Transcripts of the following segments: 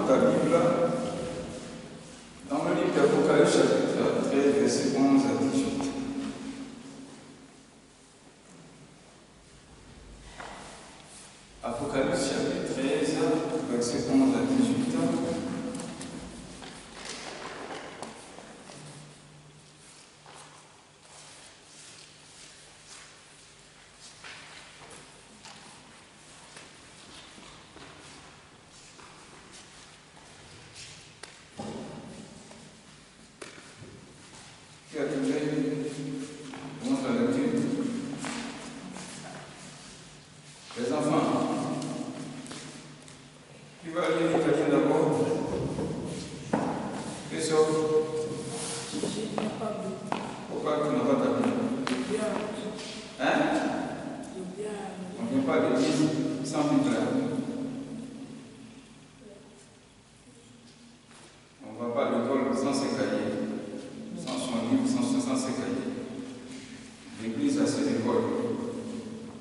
ta Bible dans le livre d'Apocalypse chapitre 13, verset 11 à 18. Apocalypse chapitre 13, verset 11 à 18. Qui a trouvé? Commence la lecture. Les enfants, qui va lire l'italien d'abord? Christophe? Pourquoi tu n'as pas ta Bible? Hein? On ne vient pas de l'église sans Bible. On ne va pas à l'école sans ses cahiers. Sans son livre, sans ses cahiers. L'église a ses écoles.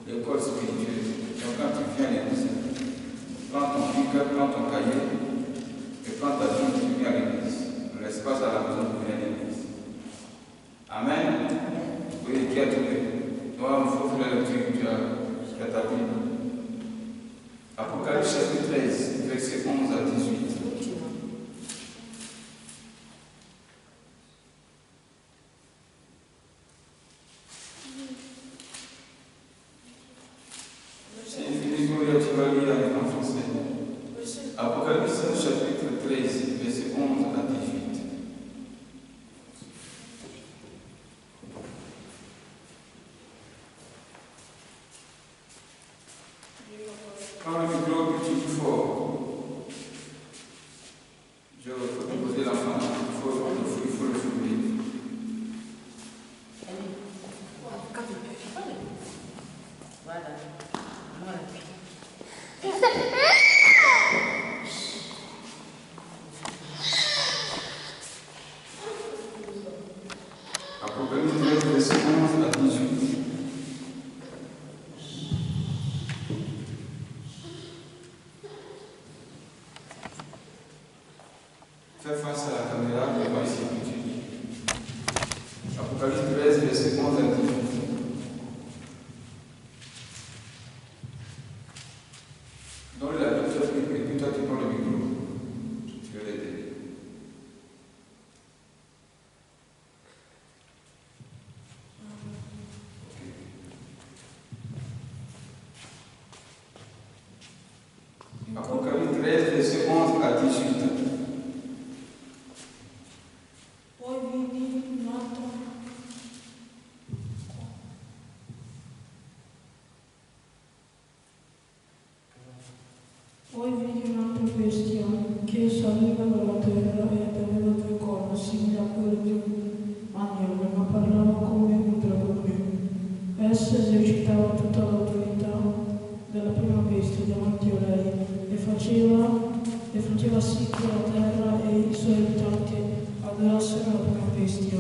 L'école spirituelle. Donc quand tu viens à l'église, prends ton livre, prends ton cahier, et prends ta Bible, tu viens à l'église. Ne laisse pas à la maison pour venir à l'église. Amen. Oui, qui a trouvé? Toi, il faut faire la lecture, tu as ta Bible. Apocalypse chapitre 13, verset 11 à 18. Apocalypse chapitre 13, verset 11 à 18. Quand le micro est plus fort, je vais proposer l'enfant, il faut le soulever. Apocalypse 13, verset 11 à 18. Fais face à la caméra et va ici que tu dis. Apocalypse 13, verset 11 à 18. Donne la lecture et puis toi tu prends le micro. Tu veux l'aider. Apocalypse 13, verset 11 à 18. Poi vidi un'altra bestia che saliva dalla terra ed aveva due corna simili a quelle di un agnello, ma parlava come un dragone. Essa esercitava tutta l'autorità della prima bestia davanti a lei e faceva sì che la terra e i suoi abitanti adorassero la prima bestia,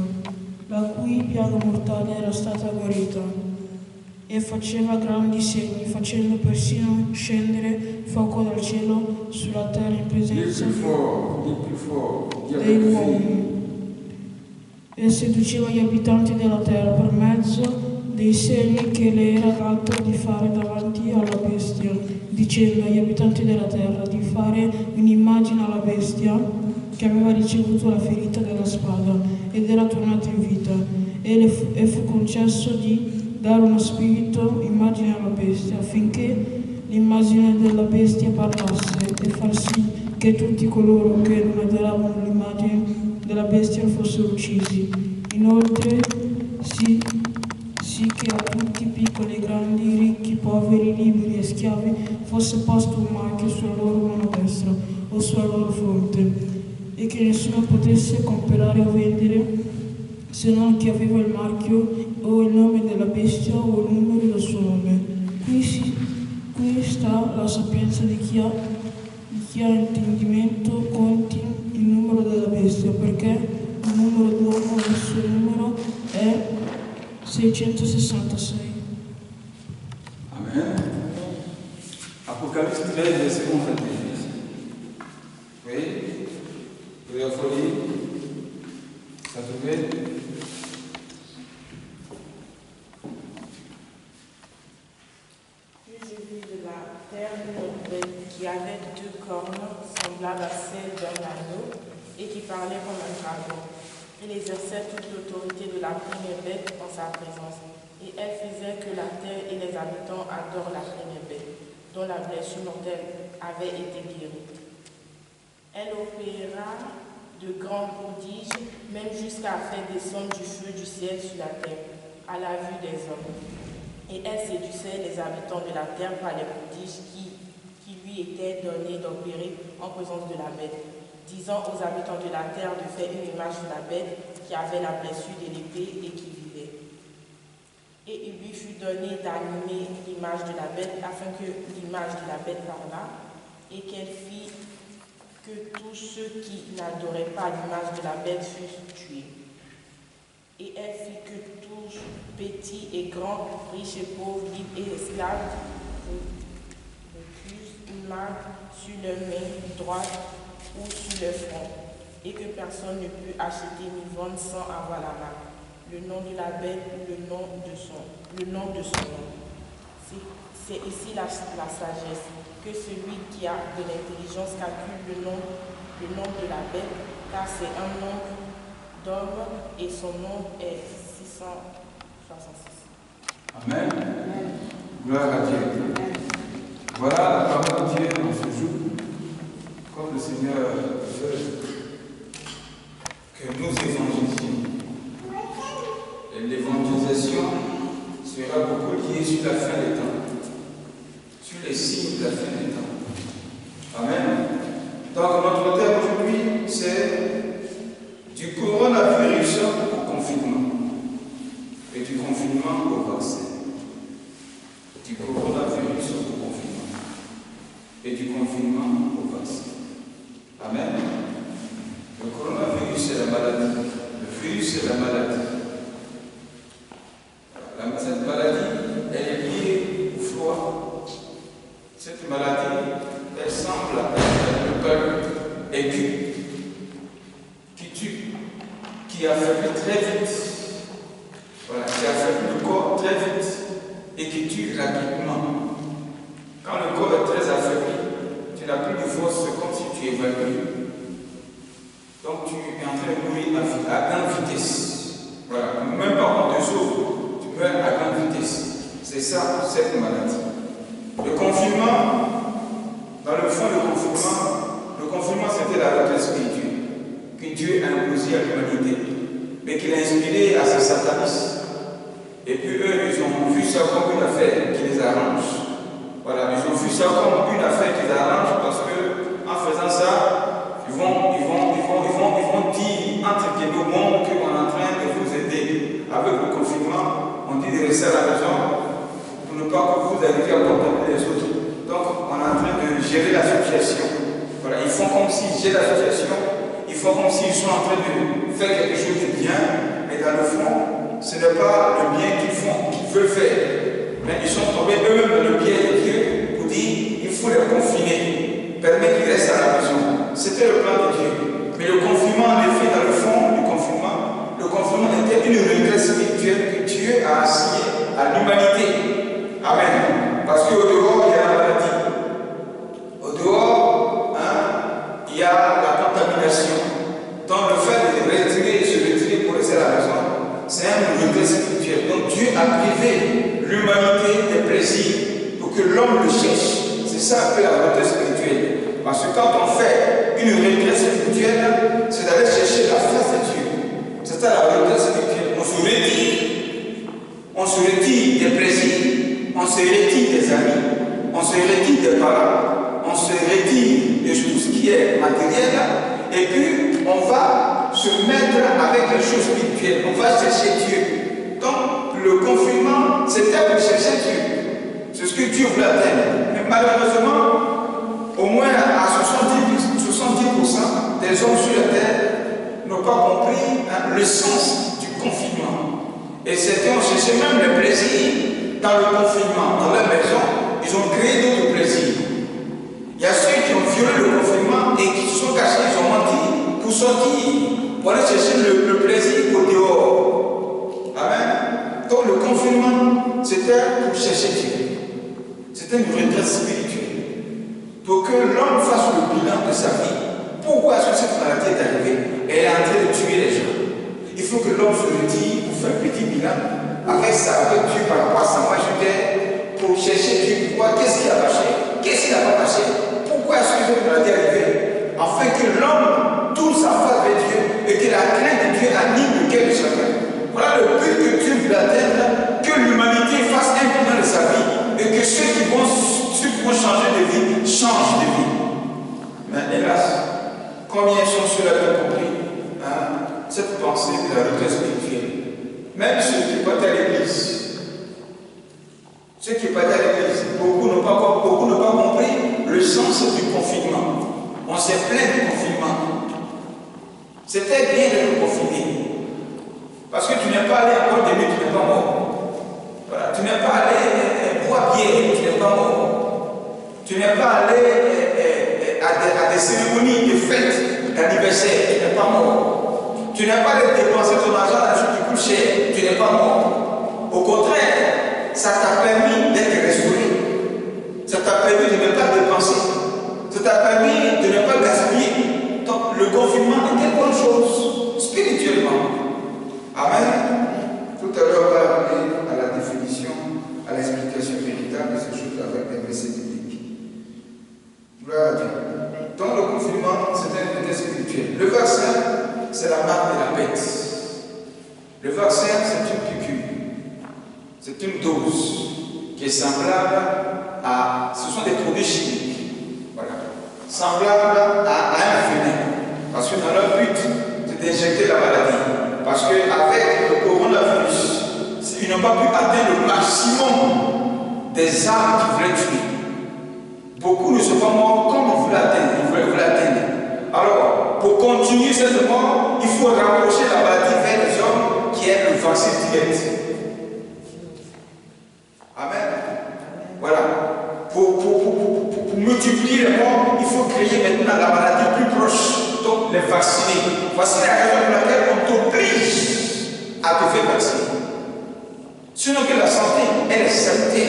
la cui piaga mortale era stata guarita. E faceva grandi segni, facendo persino scendere fuoco dal cielo sulla terra in presenza dei uomini. E seduceva gli abitanti della terra per mezzo dei segni che le era dato di fare davanti alla bestia, dicendo agli abitanti della terra di fare un'immagine alla bestia che aveva ricevuto la ferita della spada ed era tornata in vita, e fu concesso di dare uno spirito immagine alla bestia, affinché l'immagine della bestia parlasse e far sì che tutti coloro che non adoravano l'immagine della bestia fossero uccisi. Inoltre sì che a tutti, piccoli e grandi, ricchi, poveri, liberi e schiavi, fosse posto un marchio sulla loro mano destra o sulla loro fronte, e che nessuno potesse comprare o vendere se non chi aveva il marchio o il nome della bestia o il numero del suo nome. Qui sta la sapienza di chi ha intendimento, conti il numero della bestia, perché il numero d'uomo e il suo numero è 666. Amen. Apocalypse 13, verset 11 à 18. Oui. trouver. Puis je vis de la terre une bête qui avait 2 cornes, semblables à celles d'un agneau, et qui parlait comme un dragon. Il exerçait toute l'autorité de la première bête en sa présence, et elle faisait que la terre et les habitants adorent la première bête, dont la blessure mortelle avait été guérie. Elle opéra de grands prodiges, même jusqu'à faire descendre du feu du ciel sur la terre, à la vue des hommes. Et elle séduisait les habitants de la terre par les prodiges qui lui étaient donnés d'opérer en présence de la bête, disant aux habitants de la terre de faire une image de la bête qui avait la blessure de l'épée et qui vivait. Et il lui fut donné d'animer l'image de la bête, afin que l'image de la bête parlât, et qu'elle fit que tous ceux qui n'adoraient pas l'image de la bête fussent tués. Et elle fit que tous, petits et grands, riches et pauvres, libres et esclaves, reçussent une marque sur leur main droite ou sur leur front, et que personne ne put acheter ni vendre sans avoir la marque, le nom de la bête ou le nom de son nom. C'est ici la sagesse, que celui qui a de l'intelligence calcule le nom de la bête, car c'est un nombre d'hommes et son nombre est 666. Amen. Gloire à Dieu. Voilà la parole de Dieu dans ce jour. Comme le Seigneur veut que nous évangélisions. Et l'évangélisation sera beaucoup liée sur la fin des temps, sur les signes de la fin des temps. Amen. Donc notre thème aujourd'hui, c'est du coronavirus au confinement et du confinement au vaccin. Du coronavirus au confinement et du confinement au vaccin. Amen. Le coronavirus, c'est la maladie. Le virus, c'est la maladie. Cette maladie, elle est liée au froid. Cette maladie, elle semble être le peuple aigu, qui tue, qui affaiblit très vite. Voilà, qui affaiblit le corps très vite et qui tue rapidement. Quand le corps est très affaibli, tu n'as plus de force, c'est comme si tu évacues. Donc tu es en train de mourir à grande vitesse. Voilà, même pas en 2 jours. À grande vitesse. C'est ça, cette maladie. Le confinement, dans le fond, le confinement c'était la retraite spirituelle que Dieu a imposée à l'humanité, mais qu'il a inspiré à ses satanistes. Et puis eux, ils ont vu ça comme une affaire qui les arrange. Voilà, ils ont vu ça comme une affaire qui les arrange parce que en faisant ça, ils vont dire entre les 2 mondes qu'on est en train de vous aider avec le confinement. On dit de rester à la maison pour ne pas que vous arriviez à contaminer les autres. Donc, on est en train de gérer la situation. Voilà, ils font comme s'ils gèrent la situation, ils font comme s'ils sont en train de faire quelque chose de bien, mais dans le fond, ce n'est pas le bien qu'ils font, qu'ils veulent faire. Mais ils sont tombés eux-mêmes dans le piège de Dieu pour dire il faut les confiner, permettre qu'ils restent à la maison. C'était le plan de Dieu. Mais le confinement, en effet, dans le fond du confinement, le confinement était une retraite spirituelle que Dieu a assignée à l'humanité. Amen. Parce qu'au dehors, il y a la maladie. Au dehors, il y a la contamination. Donc le fait de se retirer pour rester à la maison, c'est une retraite spirituelle. Donc Dieu a privé l'humanité des plaisirs pour que l'homme le cherche. C'est ça un peu la retraite spirituelle. Parce que quand on fait une retraite spirituelle, c'est d'aller chercher la face de Dieu. C'est ça la retraite spirituelle. On se retire des plaisirs, on se retire des amis, on se retire des parents, on se retire de tout ce qui est matériel, et puis on va se mettre avec les choses spirituelles, on va chercher Dieu. Donc le confinement, c'était pour chercher Dieu. C'est ce que Dieu voulait atteindre. Mais malheureusement, au moins à 70% des hommes sur la terre n'ont pas compris le sens du confinement. Et certains ont cherché même le plaisir dans le confinement, dans leur maison. Ils ont créé d'autres plaisirs. Il y a ceux qui ont violé le confinement et qui se sont cachés, ils ont menti pour sortir pour aller chercher le plaisir au dehors. Amen. Donc le confinement, c'était pour chercher Dieu. C'était une retraite spirituelle. Pour que l'homme fasse le bilan de sa vie. Pourquoi est-ce que cette maladie est arrivée? Elle est en train de tuer les gens. Il faut que l'homme se retire pour faire un petit bilan avec Dieu par rapport à sa majorité, pour chercher Dieu. Pourquoi? Qu'est-ce qui a marché? Qu'est-ce qui n'a pas marché? Pourquoi est-ce que cette maladie est arrivée? Afin que l'homme tourne sa face vers Dieu et que la crainte de Dieu anime le cœur de chacun. Voilà le but que Dieu veut atteindre, que l'humanité fasse un bilan de sa vie et que ceux qui vont changer de vie changent de vie. Mais hélas, combien sont ceux-là qui ont compris cette pensée de la retraite spirituelle? Même ceux qui partent à l'église, beaucoup n'ont pas compris le sens du confinement. On s'est plaint du confinement. C'était bien d'être confiné. Parce que tu n'es pas allé en boîte de nuit, tu n'es pas mort. Voilà. Tu n'es pas allé boire bière, tu n'es pas mort. Tu n'es pas allé à des cérémonies de fêtes d'anniversaire, tu n'es pas mort. Tu n'es pas allé dépenser ton argent dans des choses qui coûtent cher, tu n'es pas mort. Au contraire, ça t'a permis d'être restauré. Ça t'a permis de ne pas dépenser. Ça t'a permis de ne pas gaspiller. Donc le confinement était une bonne chose, spirituellement. Amen. Tout à l'heure, on va arriver à la définition, à l'explication véritable de ces choses avec des versets bibliques. Gloire à Dieu. Donc le confinement, c'était une vérité spirituelle. Le vaccin, c'est la marque de la bête. Le vaccin, c'est une piqûre. C'est une dose qui est semblable à... Ce sont des produits chimiques. Voilà. Semblable à un venin. Parce que dans leur but, c'est d'injecter la maladie. Parce qu'avec le coronavirus, ils n'ont pas pu atteindre le maximum des armes qui voulaient tuer. Beaucoup ne sont pas morts comme ils voulaient atteindre. Alors, pour continuer cette mort, il faut rapprocher la maladie vers les hommes qui est le vaccin direct. Amen. Voilà. Pour multiplier les morts, il faut créer maintenant la maladie plus proche. Donc, les vacciner. Voici la raison pour laquelle on t'oblige à te faire vacciner. Sinon que la santé, elle est santé.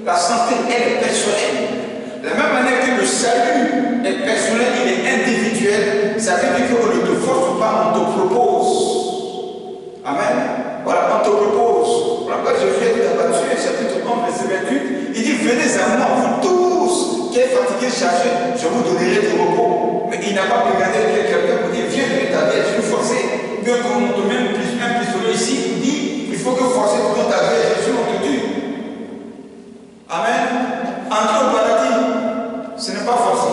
La santé, elle est personnelle. De la même manière que le salut est personnel, il est individuel, ça veut dire qu'on ne te force pas, on te propose. Amen. Voilà, on te propose. Voilà pourquoi Jésus a dit dans Matthieu, chapitre 11, verset 28, il dit, venez à moi, vous tous qui êtes fatigués, chargés, je vous donnerai du repos. Mais il n'a pas regardé quelqu'un pour dire, viens de ta vie, je vais forcer. Bien qu'on te mette un pistolet ici, il dit, il faut que forcer pour ta vie, Jésus, on te tue. Amen. Entrer au paradis, ce n'est pas forcé.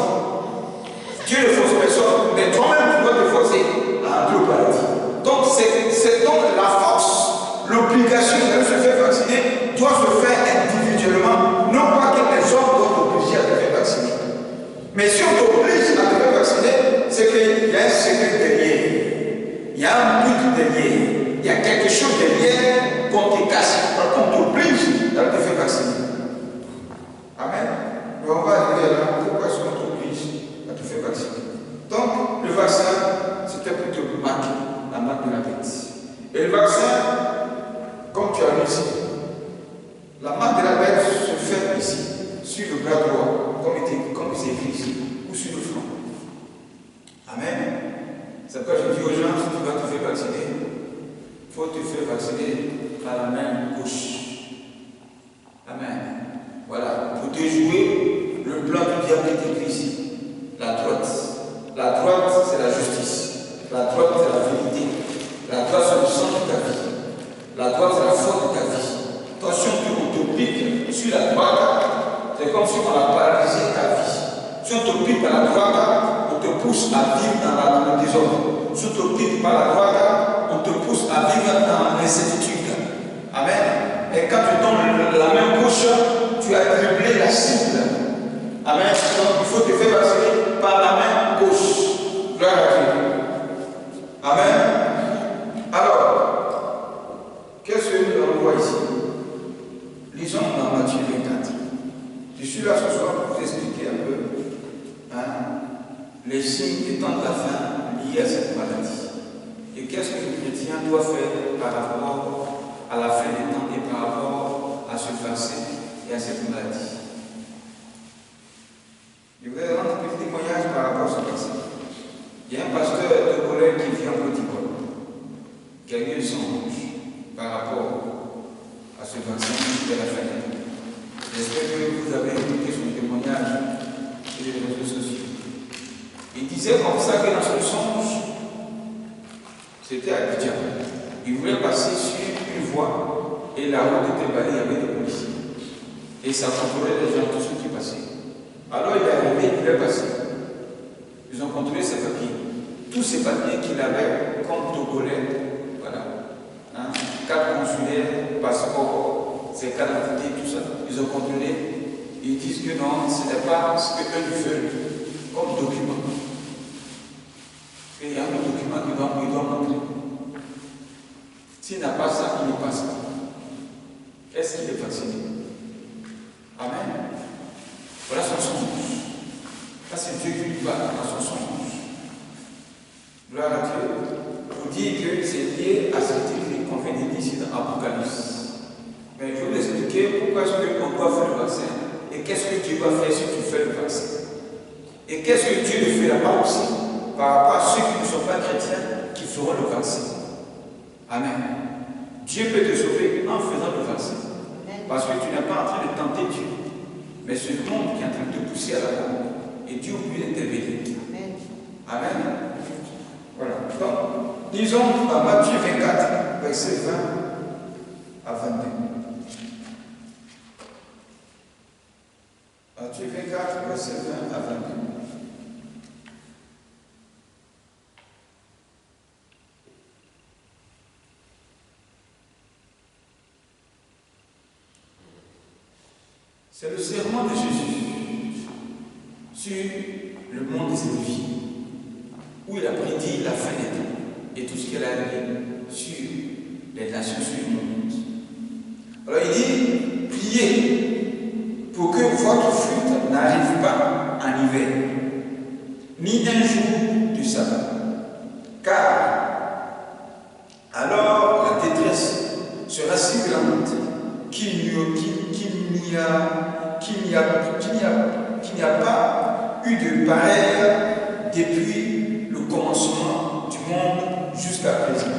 Dieu ne force personne, mais toi-même tu dois te forcer à entrer au paradis. Donc c'est donc la force, l'obligation de se faire vacciner doit se faire individuellement, non pas que les hommes doivent t'obliger à te faire vacciner. Mais si on t'oblige à te faire vacciner, c'est qu'il y a un secret derrière. Il y a un but derrière. Il y a quelque chose derrière qu'on te cache, qu'on t'oblige à te faire vacciner. Amen. Mais on va arriver là. Pourquoi est-ce qu'on t'oblige à te faire vacciner? Donc, le vaccin, c'était plutôt la marque de la bête. Et le vaccin, comme tu as vu ici, la marque de la bête se fait ici, sur le bras droit, comme c'est écrit ici, ou sur le front. Amen. C'est pourquoi je dis aux gens, si tu vas te faire vacciner, il faut te faire vacciner par la main gauche. Amen. Voilà, pour déjouer le plan du diable qui est écrit ici. La droite. La droite, c'est la justice. La droite, c'est la vérité. La droite, c'est le sang de ta vie. La droite, c'est la foi de ta vie. Attention, on te pique sur la droite, c'est comme si on a paralysé ta vie. Si on te pique par la droite, on te pousse à vivre dans le désordre. Si on te pique par la droite, on te pousse à vivre dans l'incertitude. Amen. Et quand tu donnes la main gauche, tu as dribblé la cible. Amen. Donc il faut te faire vacciner par la main gauche. Gloire à Dieu. Amen. Alors, qu'est-ce que nous allons voir ici? Lisons dans Matthieu 24. Je suis là ce soir pour vous expliquer un peu les signes des temps de la fin liés à cette maladie. doit faire par rapport à la fin des temps et par rapport à ce vaccin et à cette maladie. Je voudrais rendre un petit témoignage par rapport à ce vaccin. Il y a un pasteur de collègue qui vit en Côte d'Ivoire, qui a eu un songe par rapport à ce vaccin de la fin des temps. J'espère que vous avez écouté son témoignage sur les réseaux sociaux. Il disait comme ça que dans son songe, c'était à Abidjan. Il voulait passer sur une voie et la route était balayée avec des policiers. Et ça contrôlait les gens, tous ceux qui passaient. Alors il est arrivé, il est passé. Ils ont contrôlé ses papiers. Tous ces papiers qu'il avait comme Togolais, voilà. Hein, carte consulaire, passeport, ses cartes d'identité, tout ça. Ils ont contrôlé. Ils disent que non, ce n'est pas ce que eux veulent comme document. Il y a un document qu'il doit montrer. S'il n'a pas ça, il ne passe pas. Est-ce qu'il est vacciné? Amen. Voilà son songe. Ça, c'est Dieu qui lui parle dans son songe. Gloire à Dieu. Vous dire que c'est lié à ce qu'on vient de dire ici dans l'Apocalypse. Mais je vais vous expliquer pourquoi est-ce qu'on doit faire le vaccin et qu'est-ce que Dieu va faire si tu fais le vaccin. Et qu'est-ce que Dieu ne fait là-bas aussi par rapport à ceux qui ne sont pas chrétiens qui feront le vaccin. Amen. Dieu peut te sauver en faisant le vaccin. Parce que tu n'es pas en train de tenter Dieu. Mais c'est le monde qui est en train de te pousser à la mort. Et Dieu peut intervenir. Amen. Amen. Voilà. Donc, disons dans Matthieu 24, verset 20 à 22. Matthieu 24, verset 20 à 22. C'est le serment de Jésus sur le monde de cette vie, où il a prédit la fin des temps et tout ce qu'elle a arrivé sur les nations, sur le monde. Alors il dit, priez pour que votre fruit n'arrive pas en hiver, ni un jour du sabbat, car alors la détresse sera si grande qu'il n'y a pas eu de pareil depuis le commencement du monde jusqu'à présent,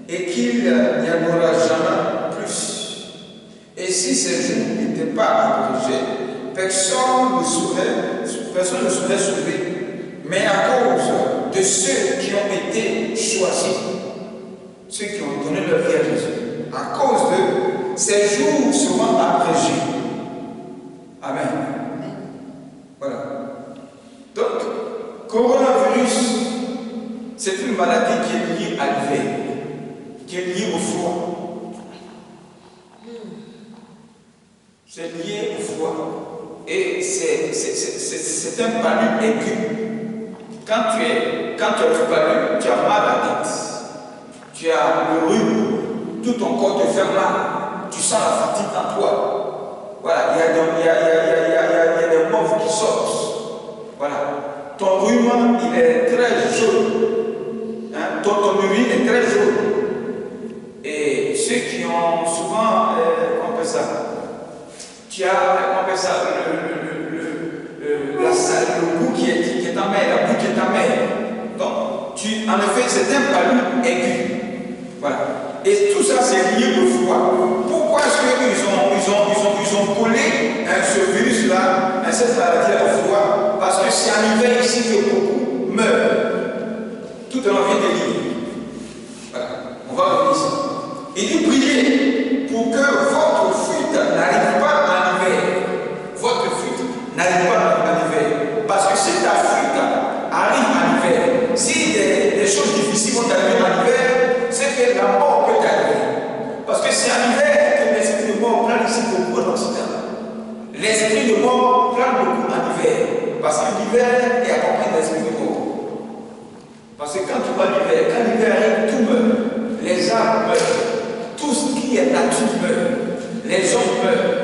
et qu'il n'y en aura jamais plus. Et si ces jours n'étaient pas abrégés, personne ne serait sauvé, mais à cause de ceux qui ont été choisis, ceux qui ont donné leur vie à Jésus, à cause de ces jours seront abrégés. Amen. Voilà. Donc, coronavirus, c'est une maladie qui est liée à l'hiver, qui est liée au froid. C'est lié au froid. Et c'est un palu aigu. Quand tu as le palu, tu as mal à la tête. Tu as le rhume, tout ton corps te fait mal. Tu sens la fatigue en toi. Voilà, il y a des morts qui sortent. Voilà. Ton rhume, il est très jaune. Hein? Ton urine est très jaune. Et ceux qui ont souvent, on appelle ça, tu as, on appelle ça, le goût qui est amer, la bouche qui est amère. Donc, en effet, c'est un palu aigu. Voilà. Et tout ça, c'est lié au froid. Pourquoi est-ce qu'ils ont collé ce virus-là, cette maladie-là au froid? Parce que c'est en hiver ici que beaucoup meurent. Tout le monde vient de lire. Voilà. On va revenir ici. Il dit priez pour que votre fuite n'arrive pas en hiver. Votre fuite n'arrive pas en hiver. Parce que si ta fuite arrive en hiver, si des choses difficiles vont arriver en hiver, c'est que la mort peut arriver. Parce que c'est en hiver que l'esprit de mort prend ici beaucoup en Occident. L'esprit de mort prend beaucoup en hiver. Parce que l'hiver est accompagné d'esprit de mort. Parce que quand tu vois l'hiver, quand l'hiver arrive, tout meurt. Les arbres meurent. Tout ce qui est nature meurt. Les hommes meurent.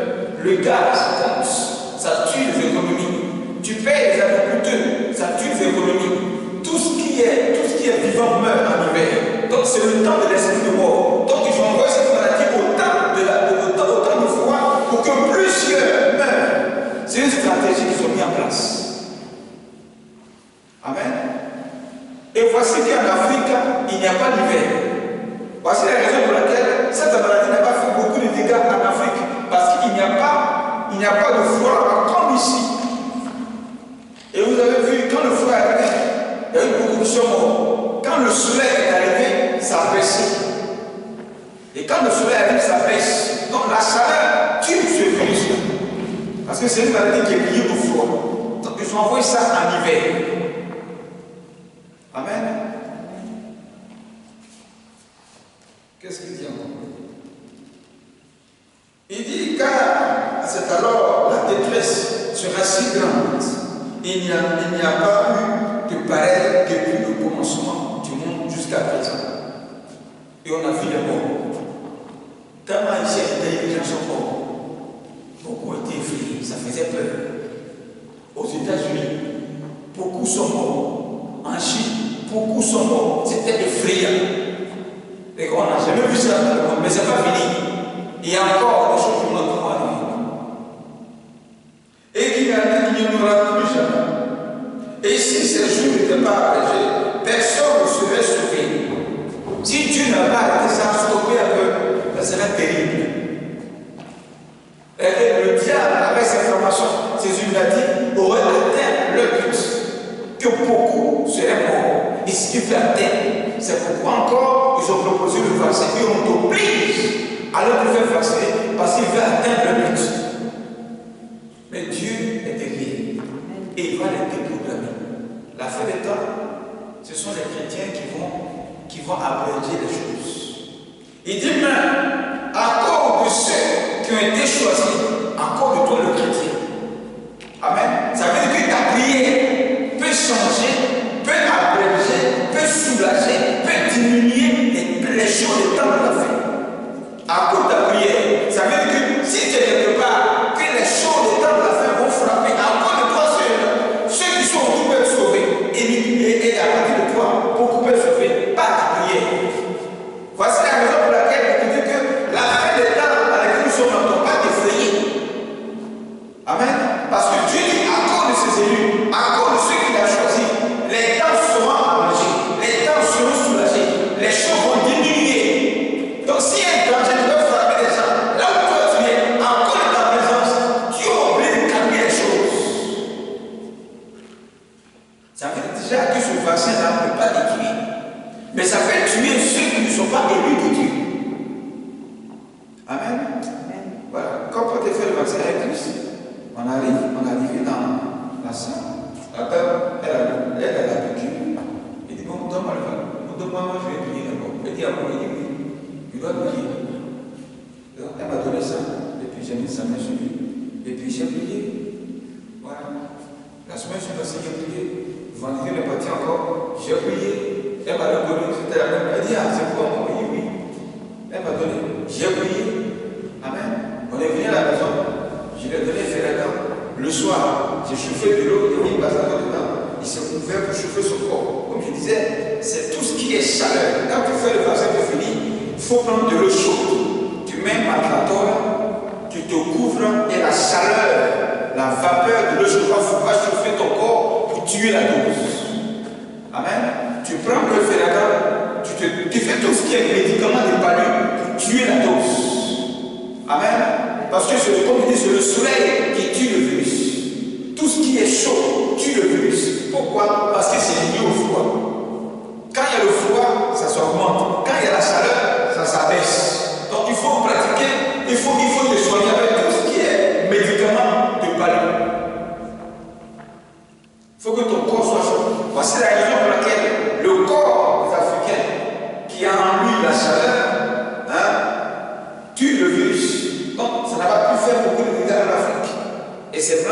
Le gaz compte. Ça tue les économies. Tu payes les agriculteurs. Ça tue les économies. Tout ce qui est vivant meurt en hiver. Donc Donc c'est le temps de l'esprit de mort. Donc ils ont envoyé cette maladie au temps de froid pour que plusieurs meurent. C'est une stratégie qu'ils ont mis en place. Amen. Et voici qu'en Afrique, il n'y a pas d'hiver. Voici la raison pour laquelle cette maladie n'a pas fait beaucoup de dégâts en Afrique. Parce qu'il n'y a pas de froid comme ici. Et vous avez vu, quand le froid est arrivé, il y a eu beaucoup qui sont morts. Quand le soleil est arrivé, ça baisse. Et quand le soleil arrive, ça baisse. Donc la chaleur tue ce virus. Parce que c'est une maladie qui est liée au froid. Donc ils ont envoyé ça en hiver. Amen. Qu'est-ce qu'il dit encore? Il dit, car c'est alors la détresse sera si grande. Il n'y a pas eu de pareil depuis le commencement du monde jusqu'à présent. Et on a vu les morts. Tellement ici, les gens sont morts. Beaucoup ont été effrayés, ça faisait peur. Aux États-Unis, beaucoup sont morts. En Chine, beaucoup sont morts. C'était effrayant. Et on n'a jamais vu ça dans le monde, mais ce n'est pas fini. Il y a encore des choses qui vont arriver. Et qu'il n'y en aura plus jamais. Et si ces jours n'étaient pas abrégés, personne ne serait sauvé. Si Dieu n'a pas arrêté ça, stopper un peu, ça serait terrible. Et le diable, avec ses formations, ses humanités, aurait atteint le but. Que beaucoup seraient morts. Et ce qui fait atteindre, c'est pourquoi encore ils ont proposé le vaccin. Et on t'oblige à leur faire vacciner parce qu'il veut atteindre le but. Mais Dieu est derrière et il va les déprogrammer. La fin des temps, ce sont les chrétiens qui vont abréger les choses. Il dit même, à cause de ceux qui ont été choisis, à cause de toi le chrétien. Amen. Ça veut dire que ta prière peut changer, peut abréger, peut soulager, peut diminuer les choses du temps de la fin. À cause de ta prière, ça veut dire que si tu es quelque part, que les choses du temps de la fin vont frapper, à cause de toi seul, ceux qui sont autour peuvent sauver. Et à partir de toi, beaucoup peuvent sauver par ta prière. Voici la raison pour laquelle je dis que la fin des temps dans lesquels nous sommes ne doit pas t'effrayer. Amen. Parce que Dieu dit à cause de ses élus, à cause de ceux qu'il a choisis, les temps seront abrégés, les temps seront soulagés, les choses vont diminuer. Donc si un danger doit frapper les gens, là où toi tu es, à cause de ta présence, Dieu a oublié de calmer les choses. Ça veut dire déjà que ce vaccin-là ne peut pas les tuer. Mais ça fait tuer ceux qui ne sont pas élus de Dieu. Amen. Voilà. Quand on a fait le vaccin avec Christ, on arrive dans la salle. La dame, elle a la piqûre. Elle dit, bon, donne-moi le vaccin. Donne-moi, je vais prier d'abord. Elle dit, ah bon, il dit, oui. Il doit prier. Donc, elle m'a donné ça. Et puis j'ai mis sa main sur lui. Et puis j'ai prié. Voilà. La semaine, je suis passé, j'ai prié. Vendredi, on est parti encore. J'ai prié. Elle m'a donné. C'était la même. Elle dit, ah, c'est quoi encore? Oui, oui. Elle m'a donné. J'ai prié. Amen. On est venu à la maison. Je lui ai donné Ferragam. Le soir, j'ai chauffé de l'eau et mis Bazar dedans. Il s'est ouvert pour chauffer son corps. Comme je disais, c'est tout ce qui est chaleur. Quand tu fais le vaccin de fini, il faut prendre de l'eau chaude. Tu mets un matelas, tu te couvres et la chaleur, la vapeur de l'eau chaude va chauffer ton corps pour tuer la dose. Amen. Tu prends le Ferragam, tu fais tout ce qui est médicament de palu pour tuer la dose. Amen. Parce que comme il dit, c'est le soleil qui tue le virus. Tout ce qui est chaud tue le virus. Pourquoi? Parce que c'est lié au froid. Quand il y a le froid, ça s'augmente. Quand il y a la chaleur, ça s'abaisse. Donc il faut pratiquer, il faut te soigner avec tout ce qui est médicament de palu. Il faut que ton corps soit chaud. Voici la raison pour laquelle le corps des Africains qui a en lui la chaleur, tue le virus. Donc, ça n'a pas pu faire beaucoup de dégâts en Afrique. Et c'est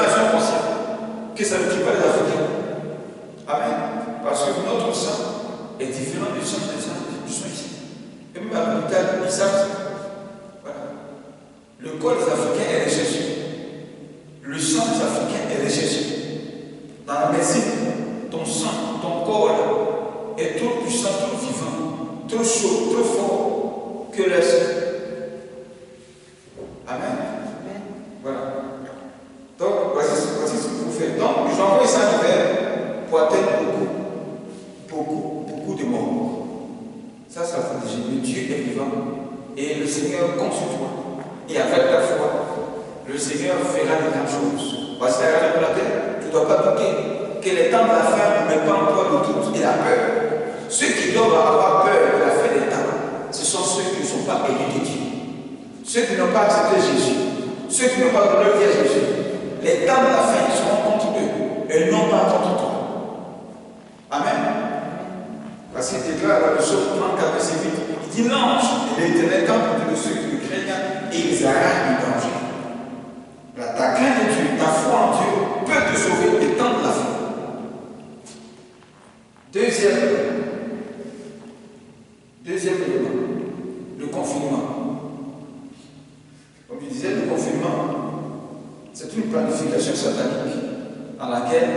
que la sœur. Amen. Voilà. Donc, voici ce qu'il faut faire. Donc, j'envoie ça en hiver pour atteindre beaucoup de morts. Ça faut dire. Le Dieu est vivant. Et le Seigneur compte sur toi. Et avec ta foi, le Seigneur fera de grandes choses. Voici la reine de la terre. Tu ne dois pas douter que les temps de la fin ne mettent pas en toi le doute et la peur. Ceux qui doivent avoir peur de la fin des temps, ce sont ceux qui ne sont pas élus de Dieu. Ceux qui n'ont pas accepté Jésus. Ceux qui n'ont pas donné leur vie à Jésus. Les temps de la fin seront contre eux et non pas contre toi. Amen. Parce qu'il déclare dans le psaume 34, verset 8, il dit l'ange et l'Éternel campent de ceux qui le craignent et ils arrêtent le danger. Ta crainte de Dieu, ta foi en Dieu peut te sauver des temps de la fin. Deuxième élément, le confinement. Comme je disais, le confinement, c'est une planification satanique dans laquelle,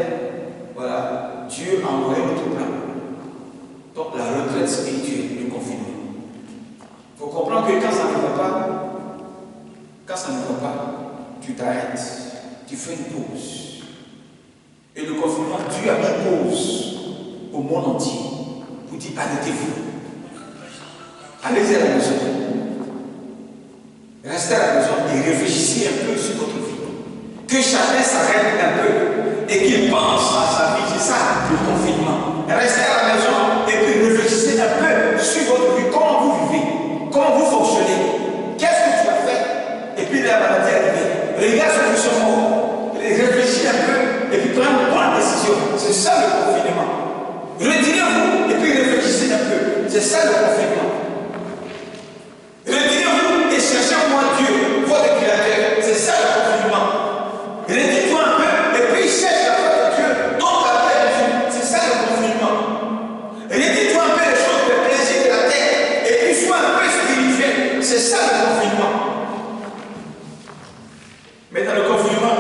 voilà, Dieu a envoyé notre plan. Donc la retraite spirituelle, le confinement. Il faut comprendre que quand ça ne va pas, tu t'arrêtes, tu fais une pause. Et le confinement, Dieu a mis pause au monde entier pour dire arrêtez-vous. Allez-y à la maison. Restez à la maison et réfléchissez un peu sur votre vie. Que chacun s'arrête un peu et qu'il pense à sa vie. C'est ça le confinement. Restez à la maison et puis réfléchissez un peu sur votre vie. Comment vous vivez? Comment vous fonctionnez? Qu'est-ce que tu as fait? Et puis la maladie est arrivée. Regarde ceux qui sont morts. Réfléchissez un peu et puis prenez une bonne décision. C'est ça le confinement. Retirez-vous et puis réfléchissez un peu. C'est ça le confinement. Retirez-vous et cherchez en moi Dieu, votre créateur. C'est ça le confinement. Retire-toi un peu et puis cherche la foi de Dieu. Donc la paix de Dieu. C'est ça le confinement. Retire-toi un peu les choses, les plaisirs de la terre et puis sois un peu spirituel. C'est ça le confinement. Mais dans le confinement,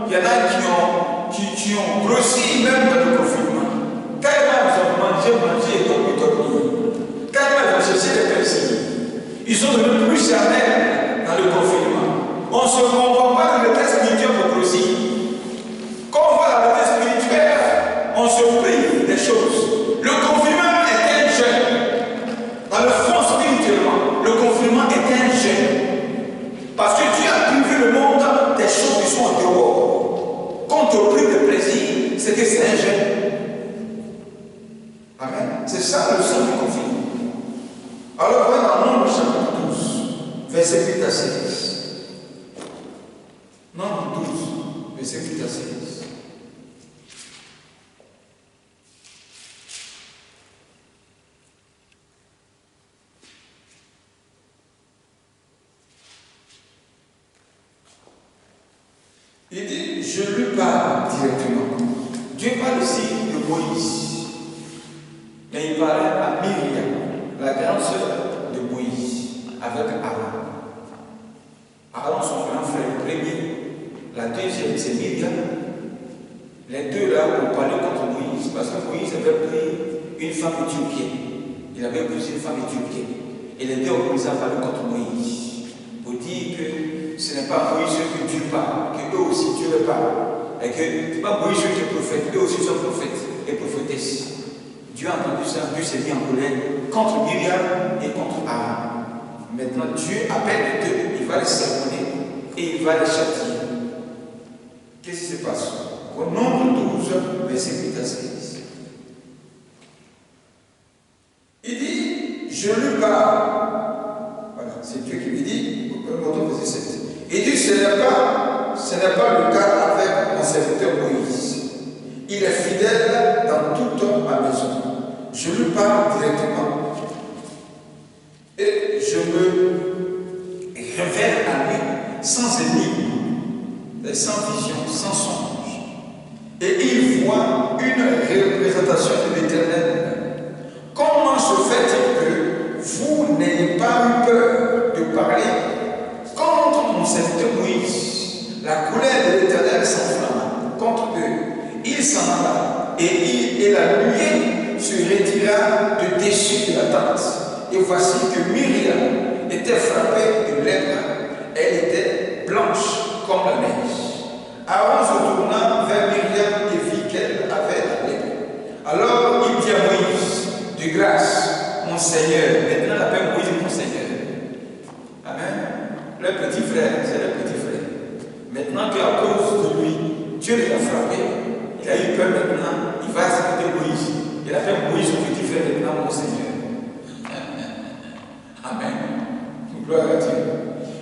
il y en a qui ont grossi même dans le confinement. Carrément, ils ont mangé et dormi. Carrément, ils ont cherché les plaisirs. Ils sont devenus plus charnels dans le confinement. On ne se renvoie pas dans le test spirituel pour grossir. Quand on va dans le test spirituel, on se prive des choses. Le confinement est un jeûne. Dans le fond spirituellement, le confinement est un jeûne. Parce que Dieu a privé le monde des choses qui sont en dehors. Quand on te prive de plaisir, c'est que c'est un jeûne. Amen. C'est ça le sens du confinement. Alors, voilà dans Nombre chapitre 12, verset 8 à 16. Nombre 12, verset 8 à 16. Il dit, je lui parle directement. Dieu parle ici de Moïse. Mais il parlait à Myriam, la grande sœur de Moïse, avec Aaron. Aaron, son grand frère, le premier. La deuxième, c'est Myriam. Les deux là ont parlé contre Moïse, parce que Moïse avait pris une femme éthiopienne. Il avait épousé une femme éthiopienne. Et les deux ont commencé à parler contre Moïse. Pour dire que ce n'est pas Moïse que Dieu parle, que eux aussi Dieu le parle. Et que ce n'est pas Moïse qui est prophète, eux aussi sont prophètes et prophétesses. Dieu a entendu ça, Dieu s'est mis en colère contre Myriam et contre Aaron. Maintenant, Dieu appelle les deux, il va les sermonner et il va les châtier. Qu'est-ce qui se passe? Au Nombre 12, verset 8 à 16. Il dit, je lui parle. Voilà, c'est Dieu qui lui dit, au verset 7. Il dit, ce n'est pas le cas avec mon serviteur Moïse. Il est fidèle dans toute ma maison. Je lui parle directement. Et je me révèle à lui sans énigme, sans vision, sans songe. Et il voit une représentation de l'Éternel. Comment se fait-il que vous n'ayez pas eu peur de parler contre mon serviteur Moïse? La colère de l'Éternel s'enflamma contre eux. Il s'en alla et la nuée se retira de dessus de la tente. Et voici que Myriam était frappée de lèpre, elle était blanche comme la neige. Aaron se tourna vers Myriam et vit qu'elle avait la lèpre. Alors il dit à Moïse, de grâce, mon Seigneur, maintenant il appelle Moïse mon Seigneur. Amen. Le petit frère, c'est le petit frère. Maintenant qu'à cause de lui, Dieu l'a frappé, il a eu peur maintenant, il va exécuter Moïse. Il appelle Moïse son petit frère maintenant mon Seigneur. Amen. Gloire à Dieu.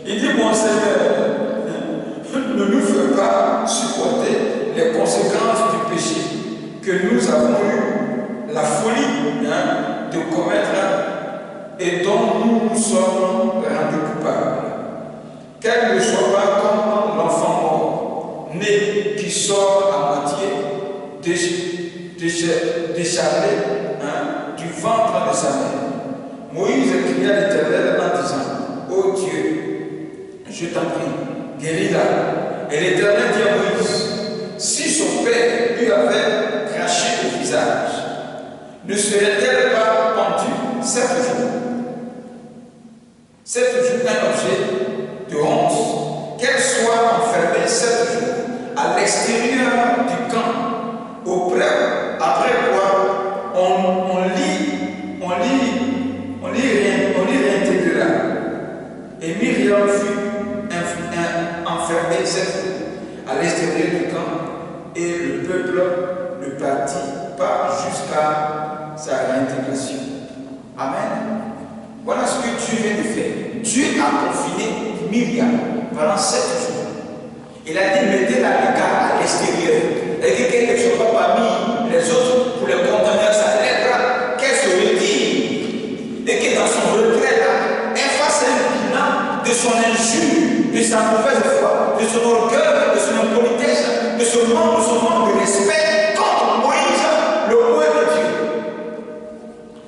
Il dit, mon Seigneur, ne nous fais pas supporter les conséquences du péché que nous avons eu la folie de commettre et dont nous nous sommes rendus coupables. Qu'elle ne soit pas comme l'enfant mort, né qui sort à moitié décharné du ventre de sa mère. Moïse cria à l'Éternel en disant, ô Dieu, je t'en prie, guéris-la. Et l'Éternel dit à Moïse, si son père lui avait craché au visage, ne serait-elle pas pendue 7 jours? 7 jours d'un objet de honte, qu'elle soit enfermée 7 jours à l'extérieur du camp, après quoi on l'y réintégrera. Et Myriam fut enfermée 7 jours à l'extérieur du camp, et le peuple ne partit pas jusqu'à sa réintégration. Amen. Voilà ce que Dieu vient de faire. Dieu a confiné Myriam pendant 7 jours. Il a dit, mettez-la à l'écart à l'extérieur. Et qu'elle ne soit pas parmi les autres pour les condamner à sa lèpre, qu'elle se retire. Et que dans son retrait là, elle fasse un bilan de son injure, de sa mauvaise foi, de son orgueil, de son impolitesse, de son manque de respect contre Moïse, le roi de Dieu.